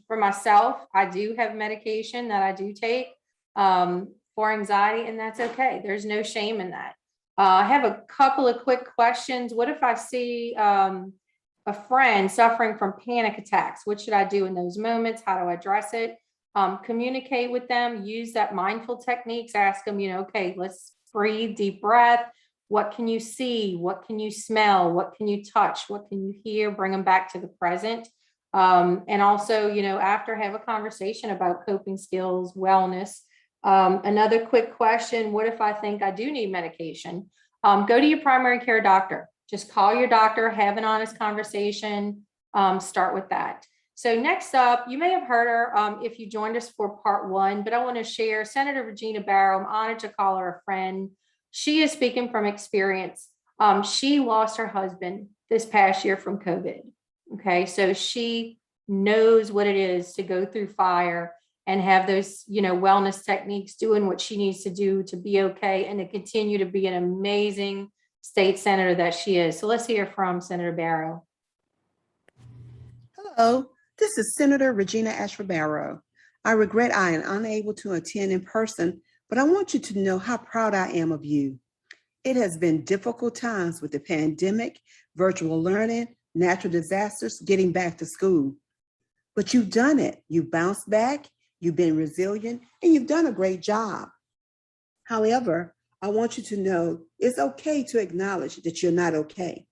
For myself, I do have medication that I do take for anxiety, and that's okay. There's no shame in that. I have a couple of quick questions. What if I see a friend suffering from panic attacks? What should I do in those moments? How do I address it? Communicate with them, use that mindful techniques, ask them, okay, let's breathe, deep breath. What can you see? What can you smell? What can you touch? What can you hear? Bring them back to the present. And also, after, have a conversation about coping skills, wellness. Another quick question, what if I think I do need medication? Go to your primary care doctor. Just call your doctor, have an honest conversation, start with that. So next up, you may have heard her if you joined us for part one, but I want to share Senator Regina Barrow. I'm honored to call her a friend. She is speaking from experience. She lost her husband this past year from COVID. Okay, so she knows what it is to go through fire and have those, wellness techniques, doing what she needs to do to be okay and to continue to be an amazing state senator that she is. So let's hear from Senator Barrow. Hello, this is Senator Regina Ashford Barrow. I regret I am unable to attend in person, but I want you to know how proud I am of you. It has been difficult times with the pandemic, virtual learning, natural disasters, getting back to school. But you've done it. You've bounced back, you've been resilient, and you've done a great job. However, I want you to know it's okay to acknowledge that you're not okay.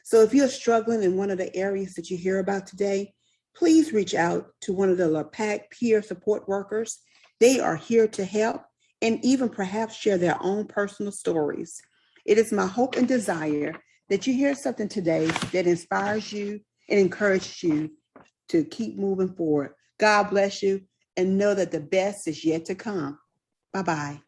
So if you're struggling in one of the areas that you hear about today, please reach out to one of the LAPAC peer support workers. They are here to help and even perhaps share their own personal stories. It is my hope and desire that you hear something today that inspires you and encourages you to keep moving forward. God bless you, and know that the best is yet to come. Bye-bye.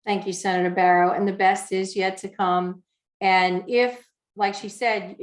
Thank you, Senator Barrow. And the best is yet to come. And if, like she said,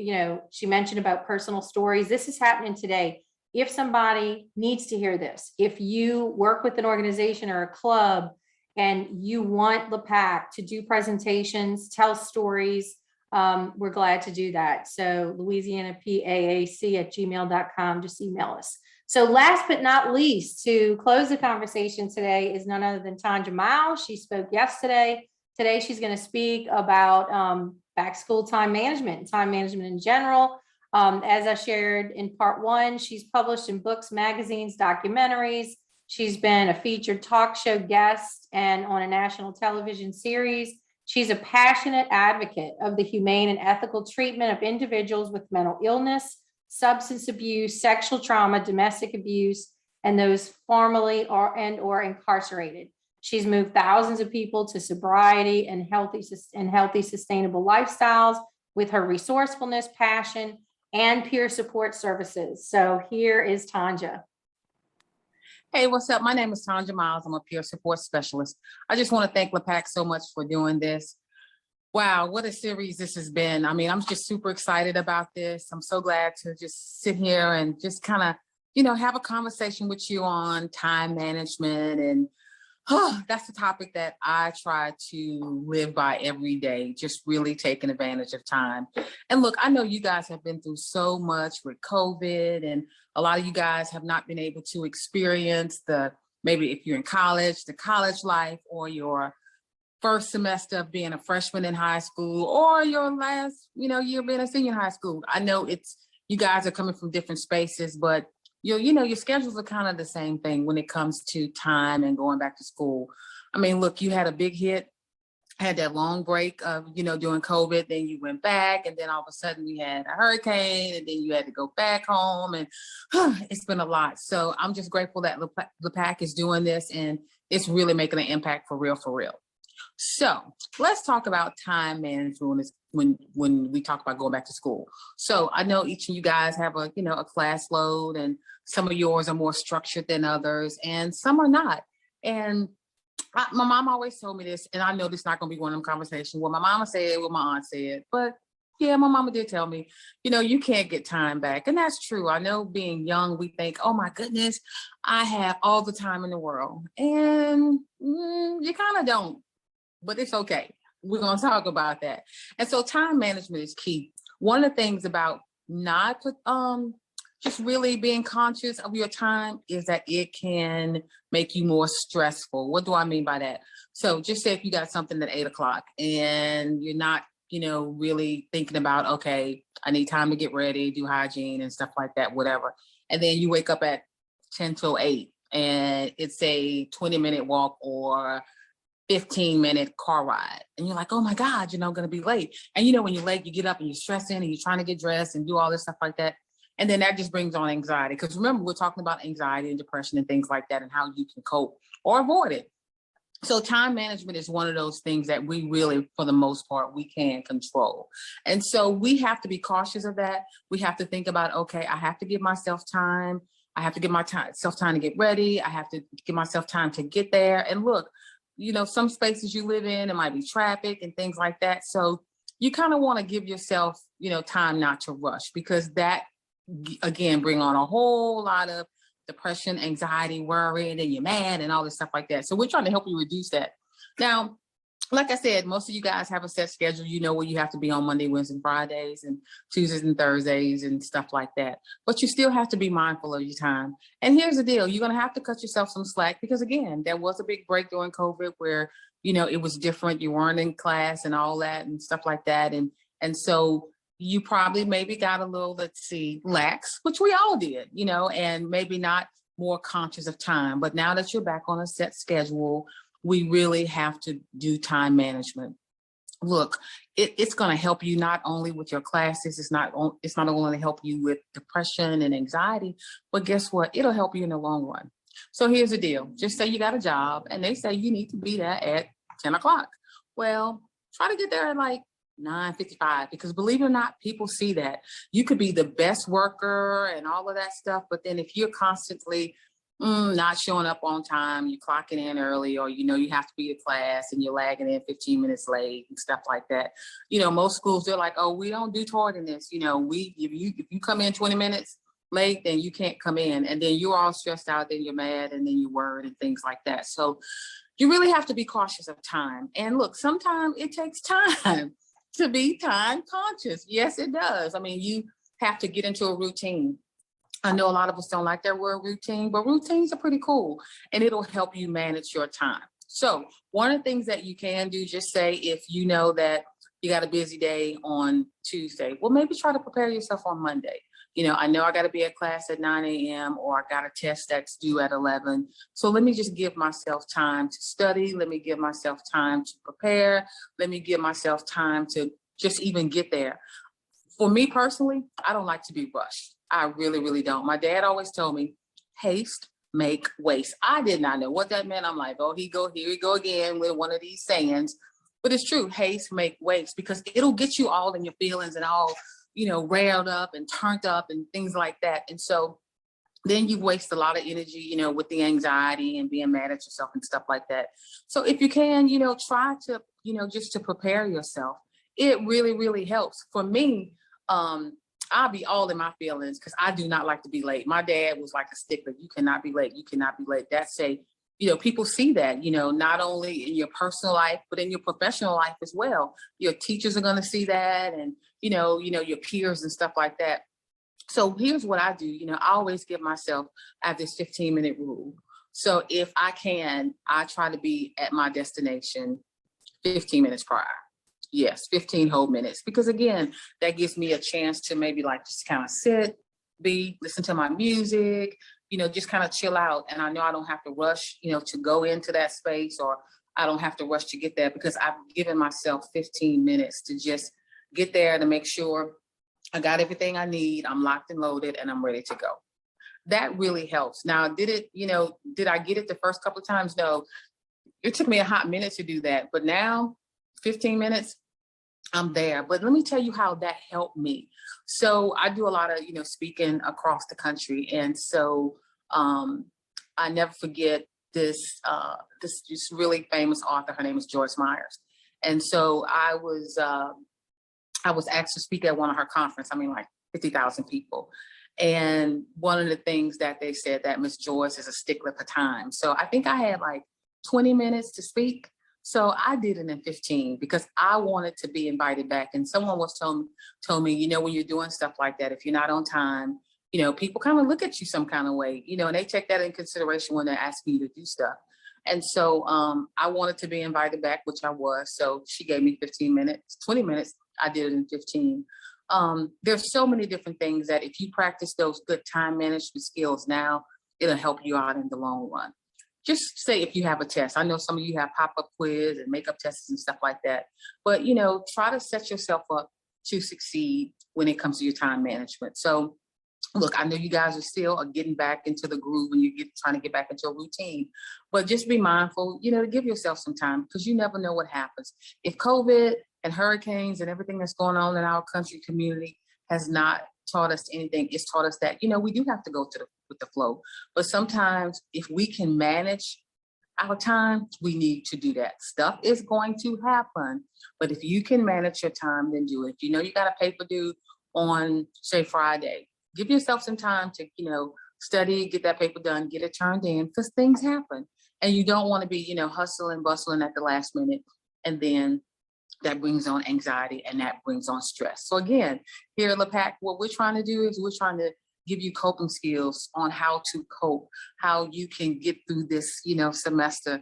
she mentioned about personal stories, this is happening today. If somebody needs to hear this, if you work with an organization or a club and you want LAPAC to do presentations, tell stories, we're glad to do that. So LouisianaPAAC@gmail.com, just email us. So last but not least, to close the conversation today is none other than Tanja Miles. She spoke yesterday. Today, she's going to speak about back school time management and time management in general. As I shared in part one, she's published in books, magazines, documentaries. She's been a featured talk show guest and on a national television series. She's a passionate advocate of the humane and ethical treatment of individuals with mental illness, substance abuse, sexual trauma, domestic abuse, and those formerly or incarcerated. She's moved thousands of people to sobriety and healthy, sustainable lifestyles with her resourcefulness, passion, and peer support services. So here is Tanja. Hey, what's up? My name is Tanja Miles. I'm a peer support specialist. I just want to thank LePac so much for doing this. Wow, what a series this has been. I mean, I'm just super excited about this. I'm so glad to just sit here and just kind of, have a conversation with you on time management. And that's the topic that I try to live by every day, just really taking advantage of time. And look, I know you guys have been through so much with COVID, and a lot of you guys have not been able to experience maybe if you're in college, the college life, or your first semester of being a freshman in high school, or your last, year being a senior in high school. I know you guys are coming from different spaces, but your schedules are kind of the same thing when it comes to time and going back to school. I mean, look, you had a big hit, had that long break of, during COVID, then you went back, and then all of a sudden we had a hurricane, and then you had to go back home, and it's been a lot. So I'm just grateful that LePac is doing this, and it's really making an impact for real, for real. So let's talk about time management when we talk about going back to school. So I know each of you guys have a class load, and some of yours are more structured than others, and some are not. And my mom always told me this, and I know this is not going to be one of them conversations. What my mama said, what my aunt said, but yeah, my mama did tell me, you can't get time back. And that's true. I know being young, we think, oh my goodness, I have all the time in the world. And you kind of don't. But it's okay. We're going to talk about that. And so time management is key. One of the things about not just really being conscious of your time is that it can make you more stressful. What do I mean by that? So just say if you got something at 8 o'clock and you're not, really thinking about, okay, I need time to get ready, do hygiene and stuff like that, whatever. And then you wake up at 10 till 8 and it's a 20-minute walk or 15-minute car ride. And you're like, oh my God, I'm going to be late. And when you're late, you get up and you're stressing and you're trying to get dressed and do all this stuff like that. And then that just brings on anxiety. Because remember, we're talking about anxiety and depression and things like that and how you can cope or avoid it. So time management is one of those things that we really, for the most part, we can control. And so we have to be cautious of that. We have to think about, okay, I have to give myself time. I have to give myself time to get ready. I have to give myself time to get there. And look, some spaces you live in, it might be traffic and things like that. So you kind of want to give yourself, time not to rush, because that, again, bring on a whole lot of depression, anxiety, worry, and then you're mad and all this stuff like that. So we're trying to help you reduce that. Now, like I said, most of you guys have a set schedule. Where you have to be on Monday, Wednesday, Fridays, and Tuesdays and Thursdays and stuff like that. But you still have to be mindful of your time. And here's the deal. You're going to have to cut yourself some slack because, again, there was a big break during COVID where, it was different. You weren't in class and all that and stuff like that. And so you probably maybe got a little, lax, which we all did, and maybe not more conscious of time. But now that you're back on a set schedule, we really have to do time management. Look, it's going to help you not only with your classes, it's not only going to help you with depression and anxiety, but guess what? It'll help you in the long run. So here's the deal. Just say you got a job and they say you need to be there at 10 o'clock. Well, try to get there at like 9:55, because believe it or not, people see that. You could be the best worker and all of that stuff, but then if you're constantly not showing up on time, you're clocking in early, or you have to be to class and you're lagging in 15 minutes late and stuff like that. Most schools, they're like, oh, we don't do tardiness. If you come in 20 minutes late, then you can't come in, and then you're all stressed out, then you're mad, and then you're worried and things like that. So you really have to be cautious of time. And look, sometimes it takes time to be time conscious. Yes, it does. I mean, you have to get into a routine. I know a lot of us don't like that word routine, but routines are pretty cool, and it'll help you manage your time. So one of the things that you can do, just say if you know that you got a busy day on Tuesday. Well, maybe try to prepare yourself on Monday. I know I got to be at class at 9 a.m. or I got a test that's due at 11. So let me just give myself time to study. Let me give myself time to prepare. Let me give myself time to just even get there. For me personally, I don't like to be rushed. I really, really don't. My dad always told me, haste, make waste. I did not know what that meant. I'm like, oh, here we go again with one of these sayings. But it's true, haste, make waste, because it'll get you all in your feelings and all, railed up and turned up and things like that. And so then you waste a lot of energy, with the anxiety and being mad at yourself and stuff like that. So if you can, try to, just to prepare yourself. It really, really helps. For me, I'll be all in my feelings because I do not like to be late. My dad was like a stickler. You cannot be late. You cannot be late. That's people see that, not only in your personal life, but in your professional life as well. Your teachers are going to see that, and, your peers and stuff like that. So here's what I do. I always give myself, I have this 15-minute rule. So if I can, I try to be at my destination 15 minutes prior. Yes, 15 whole minutes. Because again, that gives me a chance to maybe like just kind of sit, listen to my music, just kind of chill out. And I know I don't have to rush, to go into that space, or I don't have to rush to get there, because I've given myself 15 minutes to just get there, to make sure I got everything I need, I'm locked and loaded, and I'm ready to go. That really helps. Now, did I get it the first couple of times? No, it took me a hot minute to do that. But now 15 minutes, I'm there. But let me tell you how that helped me. So I do a lot of, speaking across the country. And so I never forget this really famous author. Her name is Joyce Myers. And so I was asked to speak at one of her conferences. I mean, like 50,000 people. And one of the things that they said, that Miss Joyce is a stickler for time. So I think I had like 20 minutes to speak. So I did it in 15 because I wanted to be invited back. And someone was told me, when you're doing stuff like that, if you're not on time, people kind of look at you some kind of way, and they take that in consideration when they're asking you to do stuff. And so I wanted to be invited back, which I was. So she gave me 15 minutes, 20 minutes. I did it in 15. There's so many different things that if you practice those good time management skills now, it'll help you out in the long run. Just say if you have a test. I know some of you have pop-up quiz and makeup tests and stuff like that. But, try to set yourself up to succeed when it comes to your time management. So, look, I know you guys are still getting back into the groove and you're trying to get back into a routine. But just be mindful, to give yourself some time, because you never know what happens. If COVID and hurricanes and everything that's going on in our country community has not taught us anything, it's taught us that, we do have to go with the flow. But sometimes if we can manage our time, we need to do that. Stuff is going to happen, but if you can manage your time, then do it. If you got a paper due on, say, Friday, give yourself some time to, study, get that paper done, get it turned in, because things happen. And you don't want to be, hustling, bustling at the last minute. And then that brings on anxiety and that brings on stress. So again, here at LePac, what we're trying to do is we're trying to give you coping skills on how to cope, how you can get through this, semester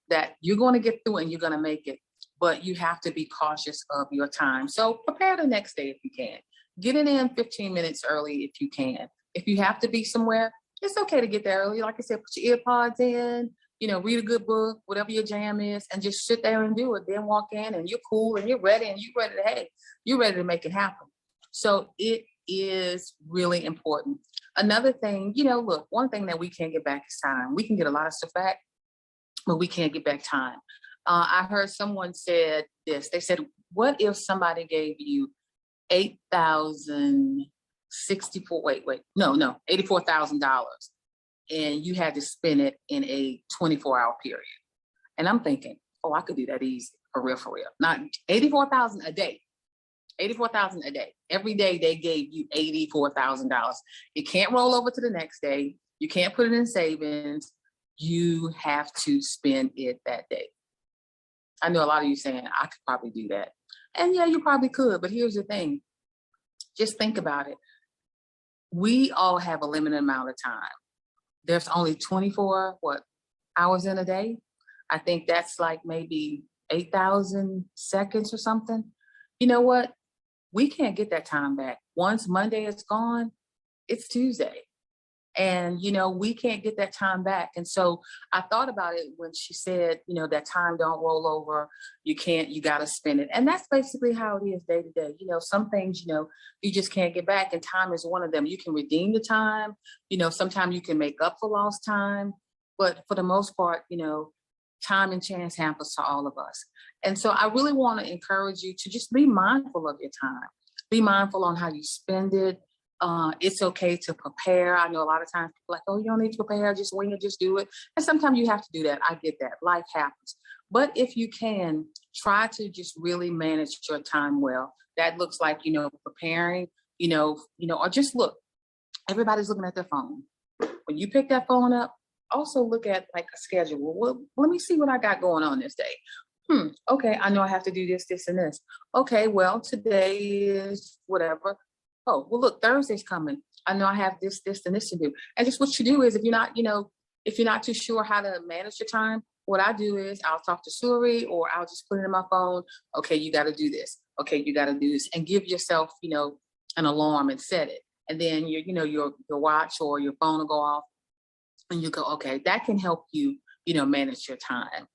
that you're going to get through and you're going to make it. But you have to be cautious of your time. So prepare the next day if you can. Get it in 15 minutes early if you can. If you have to be somewhere, it's okay to get there early. Like I said, put your earpods in, read a good book, whatever your jam is, and just sit there and do it. Then walk in and you're cool and you're ready you're ready to make it happen. So it is really important. Another thing, look, one thing that we can't get back is time. We can get a lot of stuff back, but we can't get back time. I heard someone said this. They said, what if somebody gave you $84,000 and you had to spend it in a 24-hour period? And I'm thinking, oh, I could do that easy, for real. Not $84,000 a day. $84,000 a day. Every day they gave you $84,000. You can't roll over to the next day. You can't put it in savings. You have to spend it that day. I know a lot of you saying, I could probably do that. And yeah, you probably could, but here's the thing. Just think about it. We all have a limited amount of time. There's only 24 hours in a day. I think that's like maybe 8,000 seconds or something. you know what? We can't get that time back. Once Monday is gone, it's Tuesday. And, we can't get that time back. And so I thought about it when she said, that time don't roll over. You got to spend it. And that's basically how it is day to day. Some things, you just can't get back, and time is one of them. You can redeem the time, sometimes you can make up for lost time, but for the most part, time and chance happens to all of us. And so I really want to encourage you to just be mindful of your time. Be mindful on how you spend it. It's okay to prepare. I know a lot of times people are like, oh, you don't need to prepare, just wing it, just do it. And sometimes you have to do that. I get that. Life happens. But if you can, try to just really manage your time well. That looks like, preparing, or just look. Everybody's looking at their phone. When you pick that phone up, also look at like a schedule. Well, let me see what I got going on this day. Okay, I know I have to do this, this, and this. Okay, well, today is whatever. Oh, well, look, Thursday's coming. I know I have this, and this to do. And just what you do is, if you're not too sure how to manage your time, what I do is I'll talk to Suri, or I'll just put it in my phone. Okay, you got to do this. Okay, you got to do this, and give yourself, an alarm and set it. And then your watch or your phone will go off, and you go, okay, that can help you, manage your time.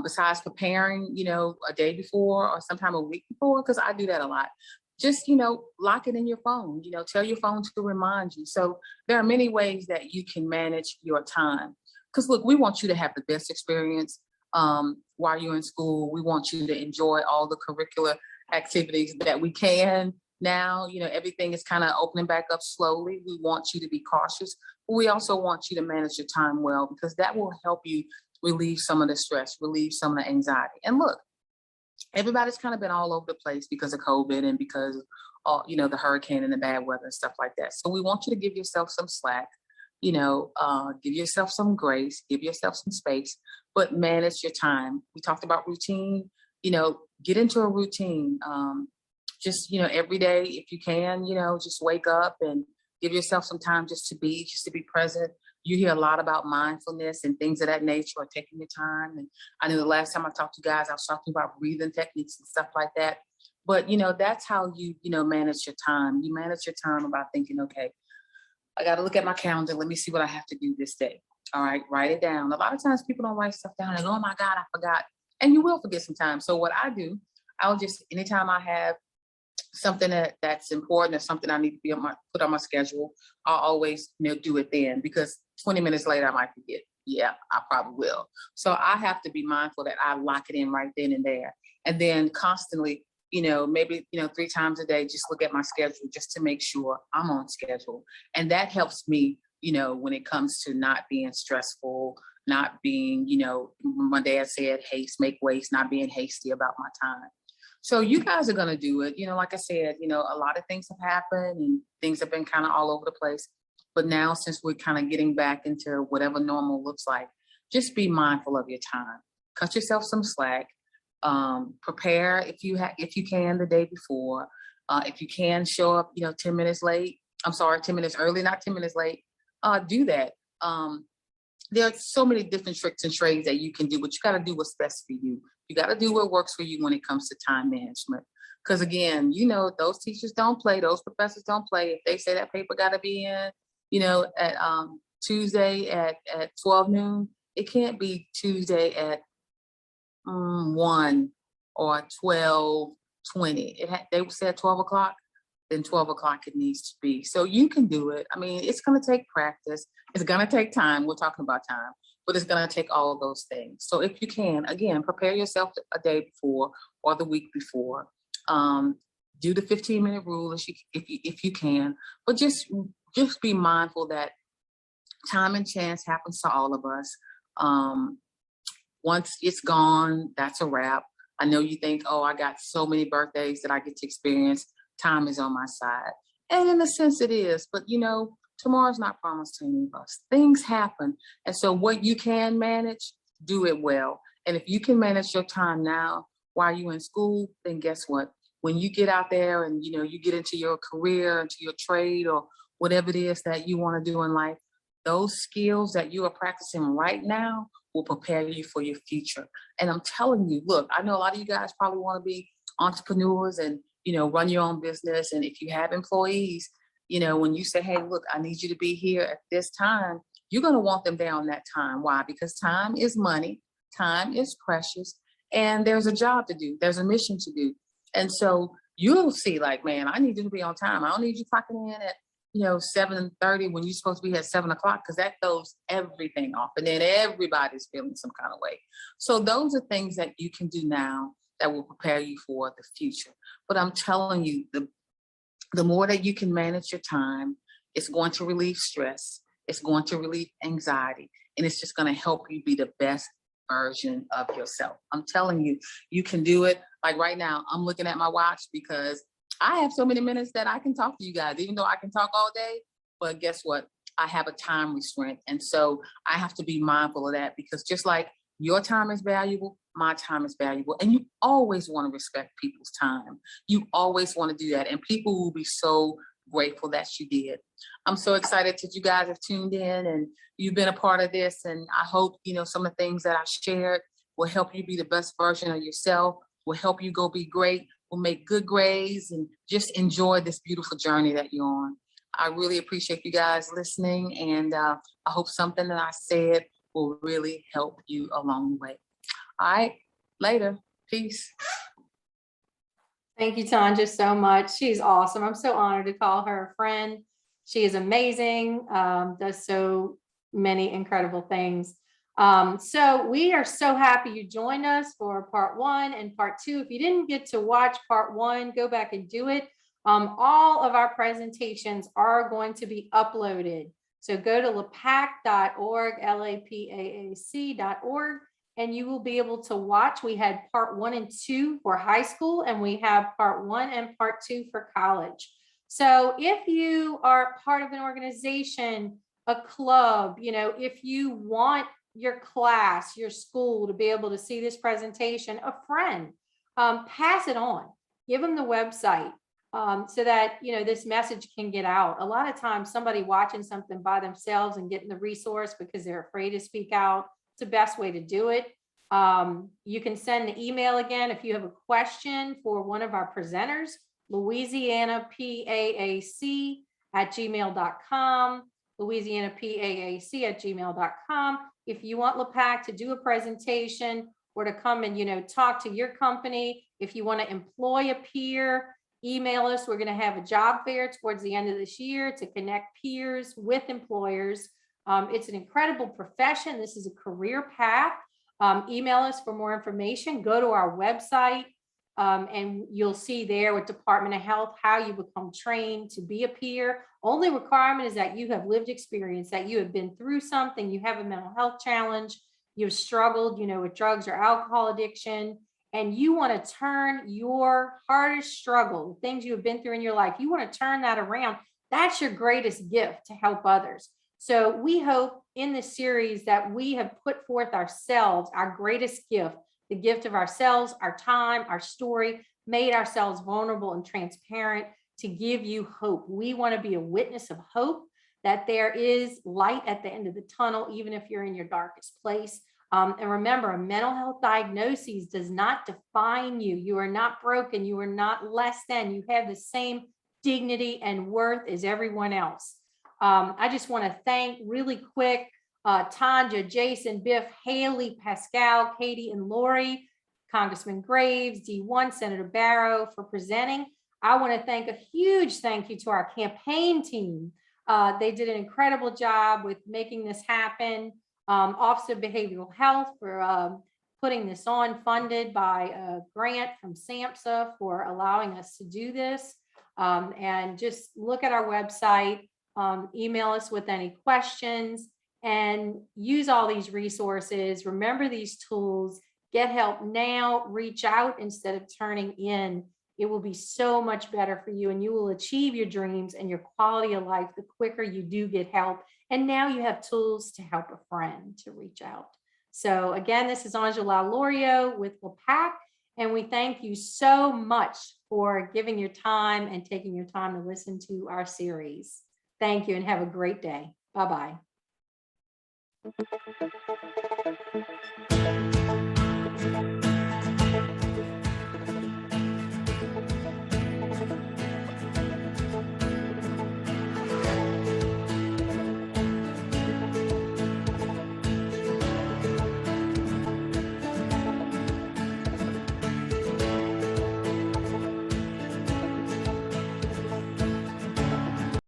Besides preparing, a day before or sometime a week before, because I do that a lot. Just, lock it in your phone, tell your phone to remind you. So there are many ways that you can manage your time. Because look, we want you to have the best experience while you're in school. We want you to enjoy all the curricular activities that we can now. Everything is kind of opening back up slowly. We want you to be cautious, but we also want you to manage your time well, because that will help you relieve some of the stress, relieve some of the anxiety. And look, everybody's kind of been all over the place because of COVID and because of the hurricane and the bad weather and stuff like that. So we want you to give yourself some slack, give yourself some grace, give yourself some space, but manage your time. We talked about routine, get into a routine. Just, every day, if you can, just wake up and give yourself some time just to be present. You hear a lot about mindfulness and things of that nature, or taking your time. And I know the last time I talked to you guys, I was talking about breathing techniques and stuff like that. But, that's how you, manage your time. You manage your time about thinking, okay, I got to look at my calendar. Let me see what I have to do this day. All right, write it down. A lot of times people don't write stuff down and, oh my God, I forgot. And you will forget sometimes. So what I do, I'll just, anytime I have something that's important or something I need to be put on my schedule, I'll always do it then, because 20 minutes later I might forget. Yeah, I probably will. So I have to be mindful that I lock it in right then and there. And then constantly, maybe 3 times a day, just look at my schedule just to make sure I'm on schedule. And that helps me, when it comes to not being stressful, not being, my dad said, haste, make waste, not being hasty about my time. So you guys are going to do it. Like I said, a lot of things have happened and things have been kind of all over the place. But now, since we're kind of getting back into whatever normal looks like, just be mindful of your time. Cut yourself some slack. Prepare if you can the day before. If you can show up, 10 minutes late. I'm sorry, 10 minutes early, not 10 minutes late. Do that. There are so many different tricks and trades that you can do, but you got to do what's best for you. You got to do what works for you when it comes to time management. Because again, those teachers don't play, those professors don't play. If they say that paper got to be in, at Tuesday at 12 noon, it can't be Tuesday at 1 or 12:20. They said 12 o'clock, then 12 o'clock it needs to be. So you can do it. I mean, it's going to take practice. It's going to take time. We're talking about time, but it's going to take all of those things. So if you can, again, prepare yourself a day before or the week before. Do the 15-minute rule if you can, but just be mindful that time and chance happens to all of us. Once it's gone, that's a wrap. I know you think, oh, I got so many birthdays that I get to experience. Time is on my side. And in a sense it is, but tomorrow's not promised to any of us. Things happen. And so what you can manage, do it well. And if you can manage your time now while you're in school, then guess what? When you get out there and, you get into your career, into your trade or whatever it is that you want to do in life, those skills that you are practicing right now will prepare you for your future. And I'm telling you, look, I know a lot of you guys probably want to be entrepreneurs and run your own business. And if you have employees, when you say, hey, look, I need you to be here at this time, you're going to want them there on that time. Why? Because time is money, time is precious, and there's a job to do, there's a mission to do. And so you'll see like, man, I need you to be on time. I don't need you clocking in at 7:30 when you're supposed to be at 7 o'clock, because that throws everything off. And then everybody's feeling some kind of way. So those are things that you can do now that will prepare you for the future. But I'm telling you, the more that you can manage your time, it's going to relieve stress, it's going to relieve anxiety, and it's just going to help you be the best version of yourself. I'm telling you, you can do it. Like right now, I'm looking at my watch because I have so many minutes that I can talk to you guys, even though I can talk all day. But guess what? I have a time restraint. And so I have to be mindful of that, because just like your time is valuable, my time is valuable. And you always want to respect people's time. You always want to do that. And people will be so grateful that you did. I'm so excited that you guys have tuned in and you've been a part of this. And I hope, some of the things that I shared will help you be the best version of yourself, will help you go be great, will make good grades, and just enjoy this beautiful journey that you're on. I really appreciate you guys listening, and I hope something that I said will really help you along the way. All right, later, peace. Thank you, Tanja, so much. She's awesome. I'm so honored to call her a friend. She is amazing, does so many incredible things. So we are so happy you joined us for part 1 and part 2. If you didn't get to watch part 1, go back and do it. All of our presentations are going to be uploaded. So go to lapaac.org, lapaac.org, and you will be able to watch. We had part 1 and 2 for high school, and we have part 1 and part 2 for college. So if you are part of an organization, a club, if you want your class, your school to be able to see this presentation, a friend, pass it on, give them the website, so that, this message can get out. A lot of times somebody watching something by themselves and getting the resource because they're afraid to speak out, it's the best way to do it. You can send the email again if you have a question for one of our presenters, louisianapaac@gmail.com, louisianapaac@gmail.com. If you want LePac to do a presentation or to come and, talk to your company, if you want to employ a peer, email us. We're going to have a job fair towards the end of this year to connect peers with employers. It's an incredible profession. This is a career path. Email us for more information. Go to our website, and you'll see there with Department of Health how you become trained to be a peer. Only requirement is that you have lived experience, that you have been through something, you have a mental health challenge, you've struggled, with drugs or alcohol addiction, and you want to turn your hardest struggle, the things you have been through in your life, you want to turn that around. That's your greatest gift, to help others. So we hope in this series that we have put forth ourselves, our greatest gift, the gift of ourselves, our time, our story, made ourselves vulnerable and transparent to give you hope. We want to be a witness of hope, that there is light at the end of the tunnel, even if you're in your darkest place. And remember, a mental health diagnosis does not define you. You are not broken. You are not less than. You have the same dignity and worth as everyone else. I just want to thank really quick Tanja, Jason, Biff, Haley, Pascal, Katie, and Lori, Congressman Graves, D1, Senator Barrow for presenting. I want to thank a huge thank you to our campaign team. They did an incredible job with making this happen. Office of Behavioral Health for putting this on, funded by a grant from SAMHSA for allowing us to do this. And just look at our website, email us with any questions, and use all these resources. Remember these tools, get help now, reach out instead of turning in. It will be so much better for you, and you will achieve your dreams and your quality of life the quicker you do get help. And now you have tools to help a friend to reach out. So again, this is Angela Lorio with LePac, and we thank you so much for giving your time and taking your time to listen to our series. Thank you and have a great day. Bye-bye.